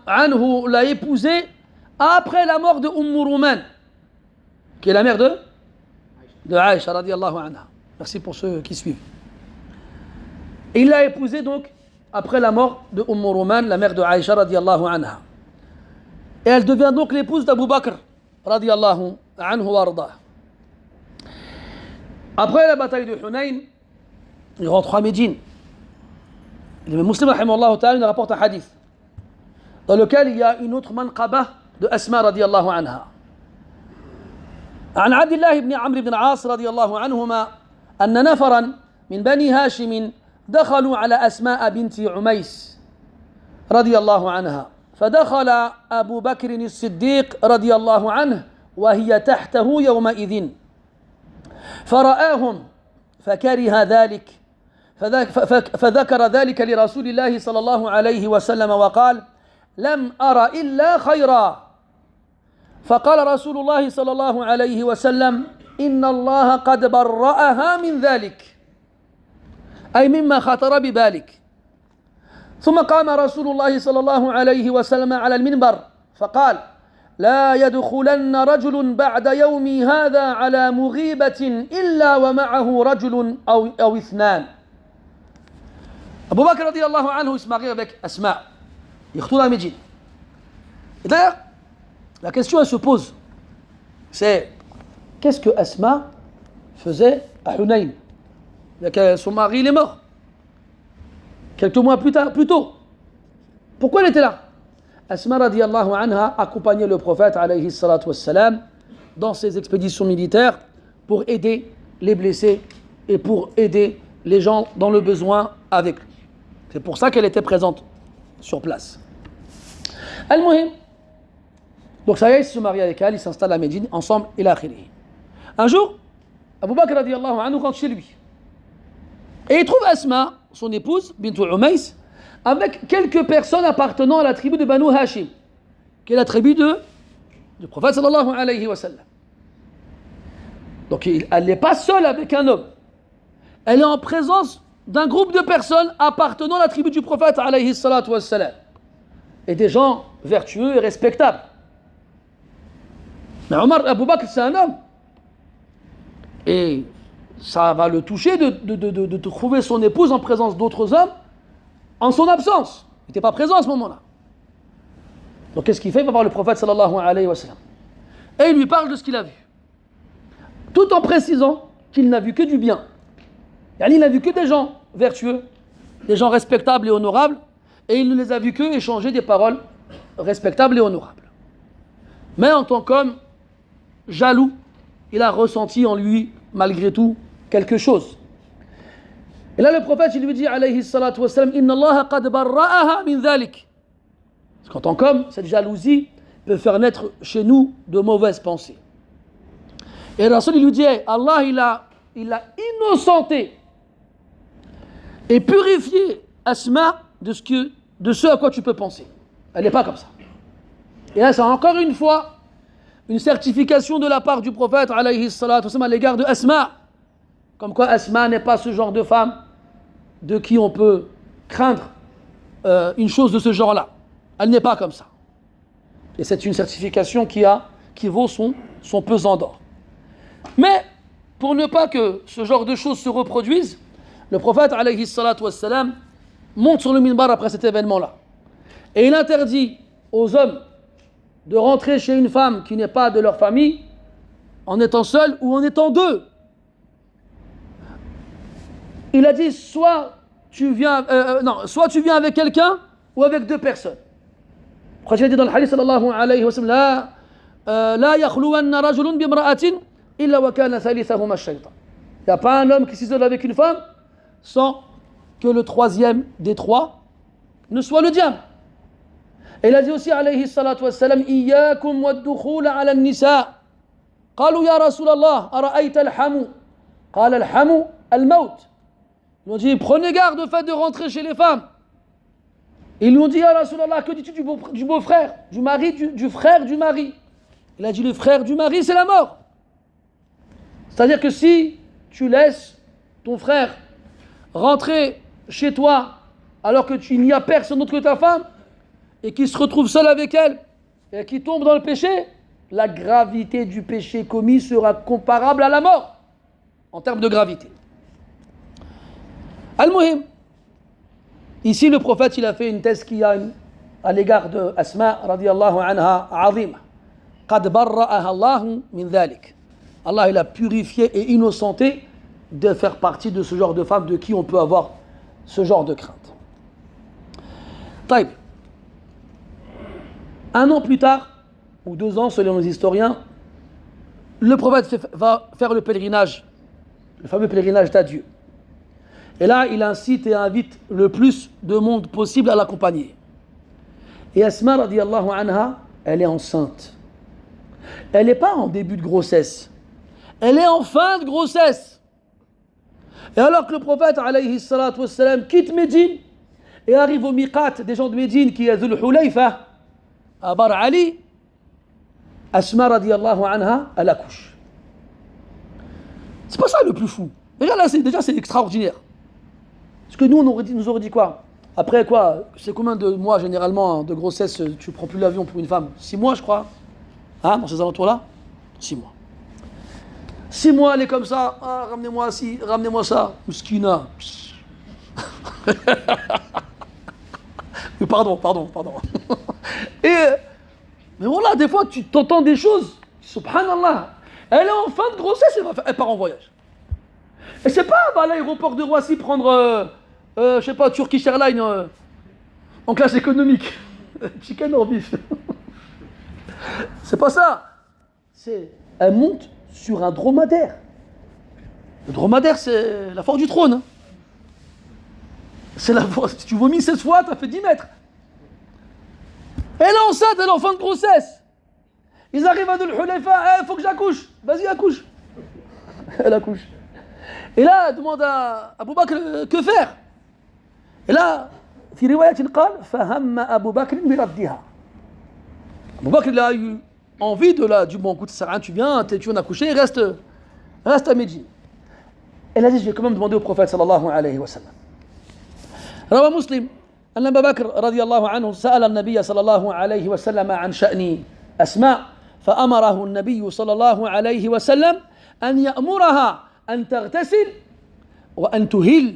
anhu l'a épousée après la mort de Ruman, qui est la mère de Aïcha radiyallahu anha. Merci pour ceux qui suivent. Et il l'a épousée donc après la mort de Ruman, la mère de Aïcha radiyallahu anha. Et elle devient donc l'épouse d'Abu Bakr radiyallahu anhu wa ardah. Après la bataille de Hunayn, il rentre à Médine. Le Muslim rahimahullah ta'ala nous rapporte un hadith dans lequel il y a une autre manqaba de Asma radiyallahu anha. عن عبد الله بن عمرو بن العاص رضي الله عنهما أن نفرا من بني هاشم دخلوا على أسماء بنت عميس رضي الله عنها فدخل أبو بكر الصديق رضي الله عنه وهي تحته يومئذ فرآهم فكره ذلك فذكر ذلك لرسول الله صلى الله عليه وسلم وقال لم أر إلا خيرا فقال رسول الله صلى الله عليه وسلم إن الله قد برأها من ذلك أي مما خطر ببالك ثم قام رسول الله صلى الله عليه وسلم على المنبر فقال لا يدخلن رجل بعد يومي هذا على مغيبة إلا ومعه رجل أو اثنان. Abu Bakr radiyallahu anhu il se marie avec Asma. Il retourne à Médine. Et d'ailleurs, la question elle se pose. C'est qu'est-ce que Asma faisait à Hunayn? Son mari, il est mort. Quelques mois plus tôt. Pourquoi elle était là? Asma radiallahu anha accompagnait le prophète alayhi salatu wassalam dans ses expéditions militaires pour aider les blessés et pour aider les gens dans le besoin avec lui. C'est pour ça qu'elle était présente sur place. Al-Muhim. Donc ça y est, il se marie avec elle, il s'installe à Médine, ensemble, il a akhiri. Un jour, Abu Bakr radiallahu anhu rentre chez lui. Et il trouve Asma, son épouse, Bintou Umays, avec quelques personnes appartenant à la tribu de Banu Hashim, qui est la tribu du prophète sallallahu alayhi wa sallam. Donc elle n'est pas seule avec un homme. Elle est en présence d'un groupe de personnes appartenant à la tribu du prophète alayhi salatu wa sallam. Et des gens vertueux et respectables. Mais Omar, Abu Bakr, c'est un homme. Et ça va le toucher de trouver son épouse en présence d'autres hommes en son absence. Il n'était pas présent à ce moment-là. Donc qu'est-ce qu'il fait? Il va voir le prophète sallallahu alayhi wa sallam. Et il lui parle de ce qu'il a vu. Tout en précisant qu'il n'a vu que du bien. Il n'a vu que des gens vertueux, des gens respectables et honorables, et il ne les a vus que échanger des paroles respectables et honorables. Mais en tant qu'homme jaloux, il a ressenti en lui, malgré tout, quelque chose. Et là, le prophète, il lui dit, alayhi salatu wassalam, Inna Allah qad barra'aha min dhalik. Parce qu'en tant qu'homme, cette jalousie peut faire naître chez nous de mauvaises pensées. Et Rasul, il lui dit, Allah, il a innocenté et purifié Asma de ce à quoi tu peux penser. Elle n'est pas comme ça. Et là, c'est encore une fois une certification de la part du prophète, alayhi salatu wassalam, à l'égard de Asma. Comme quoi Asma n'est pas ce genre de femme de qui on peut craindre une chose de ce genre-là. Elle n'est pas comme ça. Et c'est une certification qui vaut son pesant d'or. Mais, pour ne pas que ce genre de choses se reproduisent, le prophète, alayhi salatu wassalam, monte sur le minbar après cet événement-là. Et il interdit aux hommes de rentrer chez une femme qui n'est pas de leur famille en étant seul ou en étant deux. Il a dit soit tu viens avec quelqu'un ou avec deux personnes. Pourquoi il a dit dans le hadith sallallahu alayhi wa sallam la yakhluwanna rajulun bimra'atin illa wa kana thalithahuma ash-shaytan. Il n'y a pas un homme qui s'isole avec une femme sans que le troisième des trois ne soit le diable. Et il a dit aussi alayhi salatu wassalam iyyakum wad-dukhul ala an-nisa. قالوا يا رسول الله أرأيت الحمو قال الحمو الموت. Ils lui ont dit, prenez garde au fait de rentrer chez les femmes. Ils lui ont dit, Ya Rasulallah, que dis-tu du beau-frère, du mari, du frère du mari? Il a dit, le frère du mari, c'est la mort. C'est-à-dire que si tu laisses ton frère rentrer chez toi alors qu'il n'y a personne d'autre que ta femme et qu'il se retrouve seul avec elle et qu'il tombe dans le péché, la gravité du péché commis sera comparable à la mort en termes de gravité. Al-Muhim, ici le prophète il a fait une thèse qui a à l'égard de Asma radiyallahu anha azima. Qad barra'aha Allah min dhalik. Allah il a purifié et innocenté de faire partie de ce genre de femme de qui on peut avoir ce genre de crainte. Taïb. Un an plus tard, ou 2 ans selon les historiens, le prophète va faire le pèlerinage, le fameux pèlerinage d'adieu. Et là, il incite et invite le plus de monde possible à l'accompagner. Et Asma radiyallahu anha, elle est enceinte. Elle n'est pas en début de grossesse. Elle est en fin de grossesse. Et alors que le prophète alayhi salatu wassalam quitte Médine et arrive au miqat des gens de Médine qui est Dhul Hulayfa, à Bar Ali, Asma radiyallahu anha, elle accouche. C'est pas ça le plus fou. Déjà c'est extraordinaire. Parce que nous, nous aurait dit quoi? Après quoi? C'est combien de mois généralement de grossesse tu prends plus l'avion pour une femme? 6 mois, je crois. Hein, dans ces alentours-là? 6 mois. 6 mois, elle est comme ça. Ah, ramenez-moi ci, ramenez-moi ça. Mouskina. Pardon. Mais voilà, des fois, tu t'entends des choses. Subhanallah. Elle est en fin de grossesse, elle part en voyage. Et c'est pas à l'aéroport de Roissy prendre, je sais pas, Turkish Airlines en classe économique. Chicken or beef. C'est pas ça. Elle monte sur un dromadaire. Le dromadaire, c'est la force du trône. Hein. C'est la force. Si tu vomis 16 fois, t'as fait 10 mètres. Elle est enceinte, elle est en fin de grossesse. Ils arrivent à Dhul Hulayfa, faut que j'accouche. Vas-y, accouche. Elle accouche. Et là, elle demande à Abu Bakr que faire. Et là, في رواية قال فهم أبو بكر بردها. Abu Bakr il a eu envie du bon écoute, ça sert à rien, tu viens accoucher, reste à Médine. Elle a dit, je vais quand même demander au prophète sallallahu alayhi wa sallam. روى مسلم أن أبا بكر رضي الله عنه سأل النبي صلى الله عليه وسلم عن شأن أسماء فأمره النبي صلى الله عليه وسلم أن يأمرها أن تغتسل وأن تهل.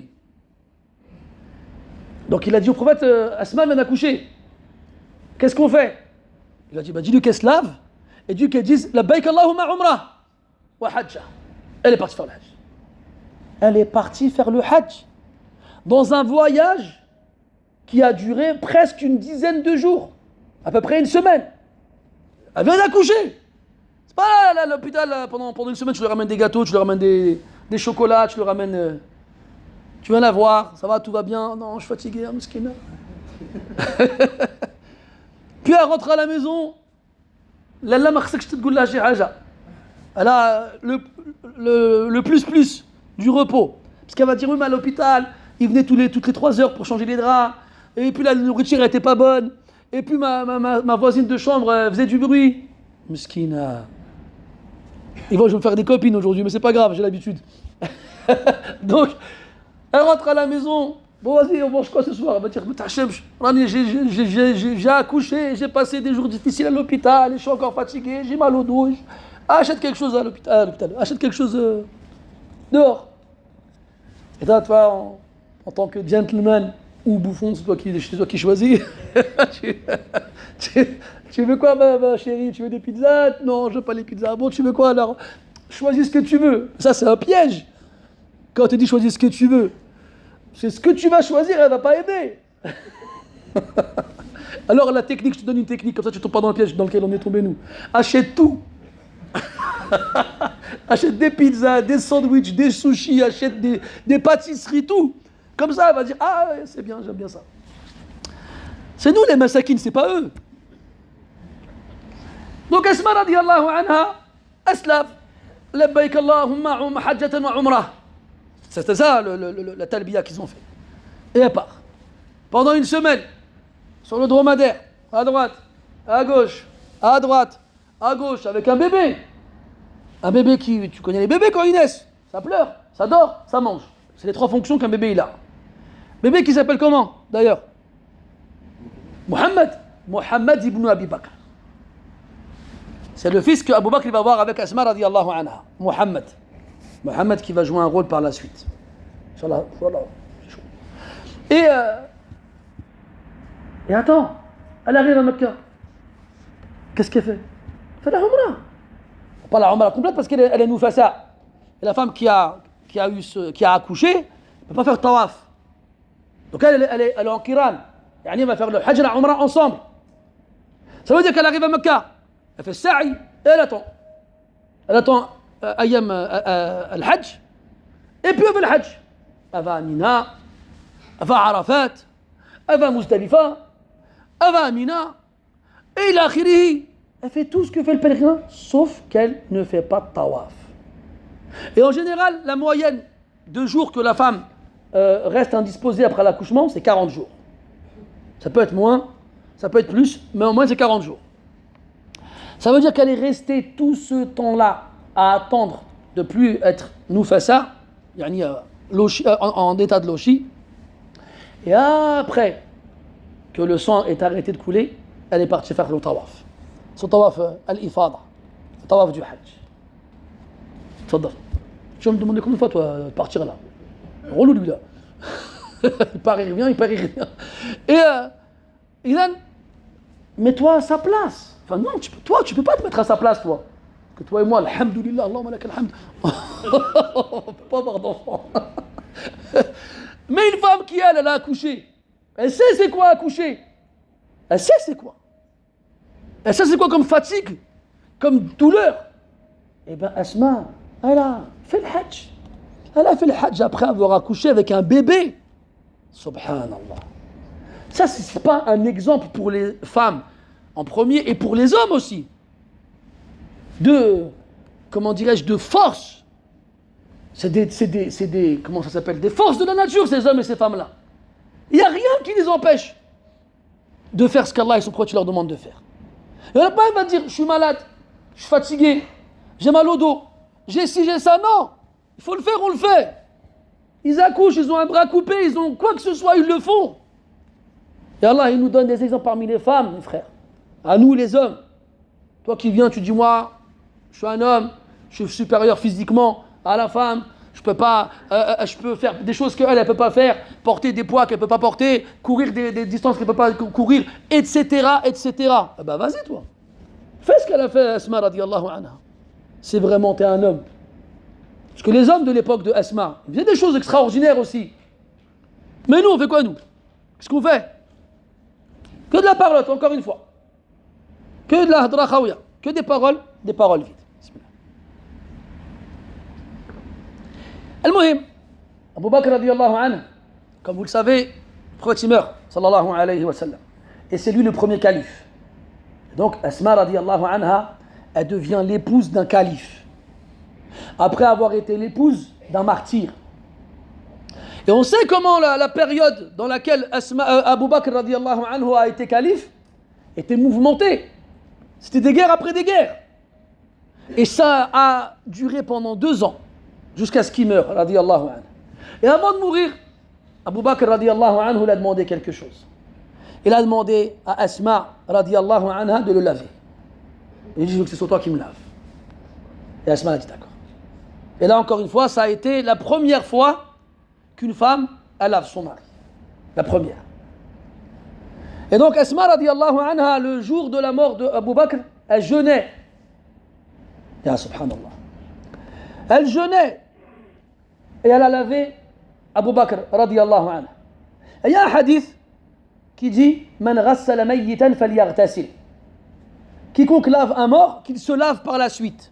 Donc il a dit au prophète, Asma vient d'accoucher. Qu'est-ce qu'on fait? Il a dit, dis-lui qu'elle se lave et dis-lui qu'elle dise Labbaik Allahumma umrah wa hajja. Elle est partie faire le hajj. Elle est partie faire le hajj dans un voyage qui a duré presque une dizaine de jours, à peu près une semaine. Elle vient d'accoucher. C'est pas là, à l'hôpital pendant une semaine, tu lui ramènes des gâteaux, tu lui ramènes des chocolats, tu lui ramènes. Tu viens la voir, ça va, tout va bien. Non, je suis fatigué, Mouskina. Puis elle rentre à la maison. Elle a le plus du repos. Parce qu'elle va dire, oui, mais à l'hôpital, ils venaient toutes les 3 heures pour changer les draps. Et puis la nourriture n'était pas bonne. Et puis ma voisine de chambre faisait du bruit. Mouskina. Ils vont, je vais me faire des copines aujourd'hui, mais c'est pas grave, j'ai l'habitude. Donc, elle rentre à la maison. Bon, vas-y, on mange quoi ce soir? Elle va dire, Rami, j'ai accouché, j'ai passé des jours difficiles à l'hôpital, je suis encore fatigué, j'ai mal au dos. Achète quelque chose à l'hôpital. Achète quelque chose dehors. Et là, toi, en tant que gentleman ou bouffon, c'est toi qui choisis. Tu veux quoi, ma chérie? Tu veux des pizzas? Non, je veux pas les pizzas. Bon, tu veux quoi alors? Choisis ce que tu veux. Ça, c'est un piège. Quand on te dit choisis ce que tu veux, c'est ce que tu vas choisir, elle ne va pas aider. Alors la technique, je te donne une technique, comme ça tu ne tombes pas dans le piège dans lequel on est tombé nous. Achète tout. Achète des pizzas, des sandwichs, des sushis, achète des pâtisseries, tout. Comme ça, elle va dire, ah ouais, c'est bien, j'aime bien ça. C'est nous les massakines, c'est pas eux. Donc Asma radiyallahu anha, aslaf, labbaik Allahumma hajjatan wa umrah. C'était ça la talbiya qu'ils ont fait. Et elle part. Pendant une semaine, sur le dromadaire, à droite, à gauche, à droite, à gauche, avec un bébé. Un bébé qui, tu connais les bébés quand ils naissent, ça pleure, ça dort, ça mange. C'est les 3 fonctions qu'un bébé il a. Bébé qui s'appelle comment d'ailleurs? Mohammed ibn Abi Bakr. C'est le fils que Abu Bakr va voir avec Asma radiyallahu anha. Mohammed qui va jouer un rôle par la suite. Voilà, c'est chaud. Et attends, elle arrive à Mecca. Qu'est-ce qu'elle fait? Elle fait la Umrah. Pas la Umrah complète parce qu'elle est Nufasa. Et la femme qui a accouché ne peut pas faire tawaf. Donc elle est en Kiran. Elle va faire le Hajj et la Umrah ensemble. Ça veut dire qu'elle arrive à Mecca. Elle fait sa'i et elle attend. Elle attend Ayam al-Hajj. Et puis elle fait le Hajj. Elle va à Mina. Elle va à Arafat. Elle va à Muzdalifa. Elle va à Mina. Et il a akhirihi. Elle fait tout ce que fait le pèlerin, sauf qu'elle ne fait pas de tawaf. Et en général, la moyenne de jours que la femme reste indisposée après l'accouchement, c'est 40 jours. Ça peut être moins, ça peut être plus, mais au moins c'est 40 jours. Ça veut dire qu'elle est restée tout ce temps-là à attendre de plus être Nufasa, en état de lochi. Et après que le sang est arrêté de couler, elle est partie faire le tawaf. Son tawaf al-ifada, le tawaf du hajj. Tfadal. Tu vas me demander combien de fois toi partir là? Relou lui là. Il part et revient, il part et revient. Et Ilan, mets-toi à sa place. Enfin non, tu peux pas te mettre à sa place toi. Que toi et moi, alhamdoulilah, Allahumma lak alhamd. On ne peut pas avoir d'enfant. Mais une femme qui, elle a accouché. Elle sait c'est quoi accoucher. Elle sait c'est quoi. Elle sait c'est quoi comme fatigue, comme douleur. Eh bien, Asma, elle a fait le hajj. Elle a fait le hajj après avoir accouché avec un bébé. Subhanallah. Ça, c'est pas un exemple pour les femmes en premier et pour les hommes aussi. De, comment dirais-je, de force. C'est des, comment ça s'appelle, des forces de la nature, ces hommes et ces femmes-là. Il n'y a rien qui les empêche de faire ce qu'Allah et son prophète leur demandent de faire. Il n'y en a pas, il va dire, je suis malade, je suis fatigué, j'ai mal au dos, j'ai ci, j'ai ça. Non, il faut le faire, on le fait. Ils accouchent, ils ont un bras coupé, ils ont quoi que ce soit, ils le font. Et Allah, il nous donne des exemples parmi les femmes, mes frères. À nous, les hommes. Toi qui viens, tu dis, moi, je suis un homme, je suis supérieur physiquement à la femme, je peux faire des choses qu'elle ne peut pas faire, porter des poids qu'elle ne peut pas porter, courir des distances qu'elle ne peut pas courir, etc., etc. Eh ben, vas-y, toi. Fais ce qu'elle a fait, Asma, radiyallahu anha. C'est vraiment, t'es un homme. Parce que les hommes de l'époque de Asma, ils faisaient des choses extraordinaires aussi. Mais nous, on fait quoi, nous? Qu'est-ce qu'on fait? Que de la parole, encore une fois. Que de la hadra khawiya. Que des paroles vides. Al-Muhim, Abu Bakr radiyallahu anhu, comme vous le savez, le prophète meurt, sallallahu alayhi wa sallam. Et c'est lui le premier calife. Donc Asma radiyallahu anha, elle devient l'épouse d'un calife. Après avoir été l'épouse d'un martyr. Et on sait comment la période dans laquelle Abu Bakr radiyallahu anhu a été calife était mouvementée. C'était des guerres après des guerres. Et ça a duré pendant 2 ans. Jusqu'à ce qu'il meure, radiyallahu anhu. Et avant de mourir, Abu Bakr radiyallahu anhu l'a demandé quelque chose. Il a demandé à Asma radiyallahu anha de le laver. Il dit, je veux que ce soit toi qui me lave. Et Asma a dit d'accord. Et là encore une fois, ça a été la première fois qu'une femme, elle lave son mari. La première. Et donc Asma radiyallahu anha, le jour de la mort d'Abu Bakr, elle jeûnait. Ya subhanallah. Elle jeûnait. Et elle a lavé Abu Bakr radiyallahu anhu. Et il y a un hadith qui dit Man ghassala mayyitan falyaghtasil. Quiconque lave un mort, qu'il se lave par la suite.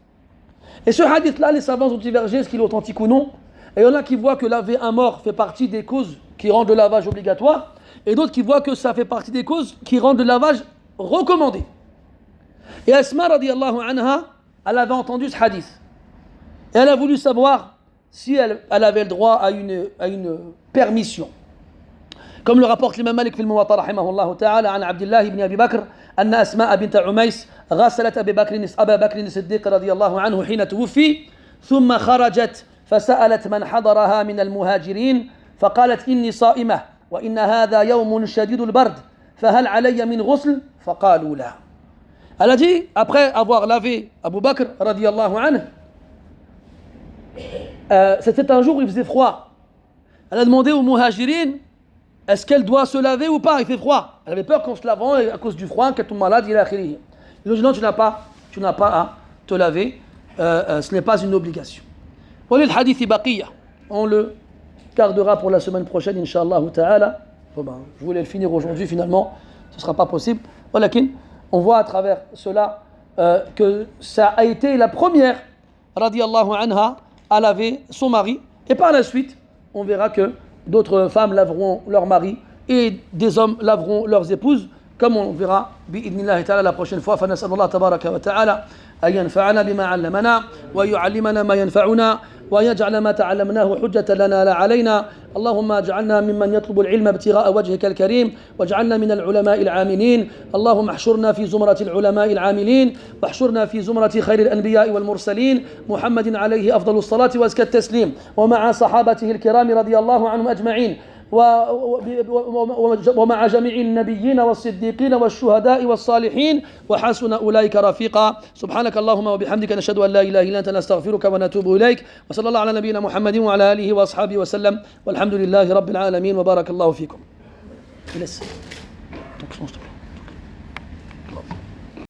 Et ce hadith-là, les savants ont divergé, est-ce qu'il est authentique ou non. Et il y en a qui voient que laver un mort fait partie des causes qui rendent le lavage obligatoire, et d'autres qui voient que ça fait partie des causes qui rendent le lavage recommandé. Et Asma radiyallahu anha, elle avait entendu ce hadith. Et elle a voulu savoir si elle avait le droit à une permission. Comme le rapporte l'imam Malik في الموطأ رحمه الله تعالى عن عبد الله بن أبي بكر أن أسماء بنت عميس غسلت أبا بكر الصديق رضي الله عنه حين توفي ثم خرجت فسألت من حضرها من المهاجرين فقالت إني صائمة وإن هذا يوم شديد البرد فهل علي من غسل فقالوا لا. Elle a dit, après avoir lavé Abu Bakr radiyallahu anhu, c'était un jour où il faisait froid. Elle a demandé aux muhajirin, est-ce qu'elle doit se laver ou pas? Il fait froid. Elle avait peur qu'en se lavant, à cause du froid, qu'elle tombe malade, il a akhiri. Ils ont dit non, tu n'as pas à te laver, ce n'est pas une obligation. Voilà le hadith baqiya. On le gardera pour la semaine prochaine, Inch'Allah ta'ala. Bon ben, je voulais le finir aujourd'hui, finalement, ce ne sera pas possible. Walakin, on voit à travers cela que ça a été la première, radiyallahu anha, à laver son mari. Et par la suite, on verra que d'autres femmes laveront leur mari et des hommes laveront leurs épouses, comme on verra bi'idnillahi ta'ala la prochaine fois. فنسأل tabaraka wa ta'ala أن ينفعنا بما علمنا ويعلمنا ما ينفعنا ويجعل ما تعلمناه حجة لنا لا علينا. اللهم اجعلنا ممن يطلب العلم ابتغاء وجهك الكريم واجعلنا من العلماء العاملين. اللهم احشرنا في زمرة العلماء العاملين واحشرنا في زمرة خير الأنبياء والمرسلين محمد عليه أفضل الصلاة وأزكى التسليم ومع صحابته الكرام رضي الله عنهم أجمعين ومع جميع النبيين والصديقين والشهداء والصالحين وحسن أولئك رفيقا. سبحانك اللهم وبحمدك نشهد أن لا إله إلا أنت نستغفرك ونتوب إليك وصلى الله على نبينا محمد وعلى آله وأصحابه وسلم والحمد لله رب العالمين وبارك الله فيكم.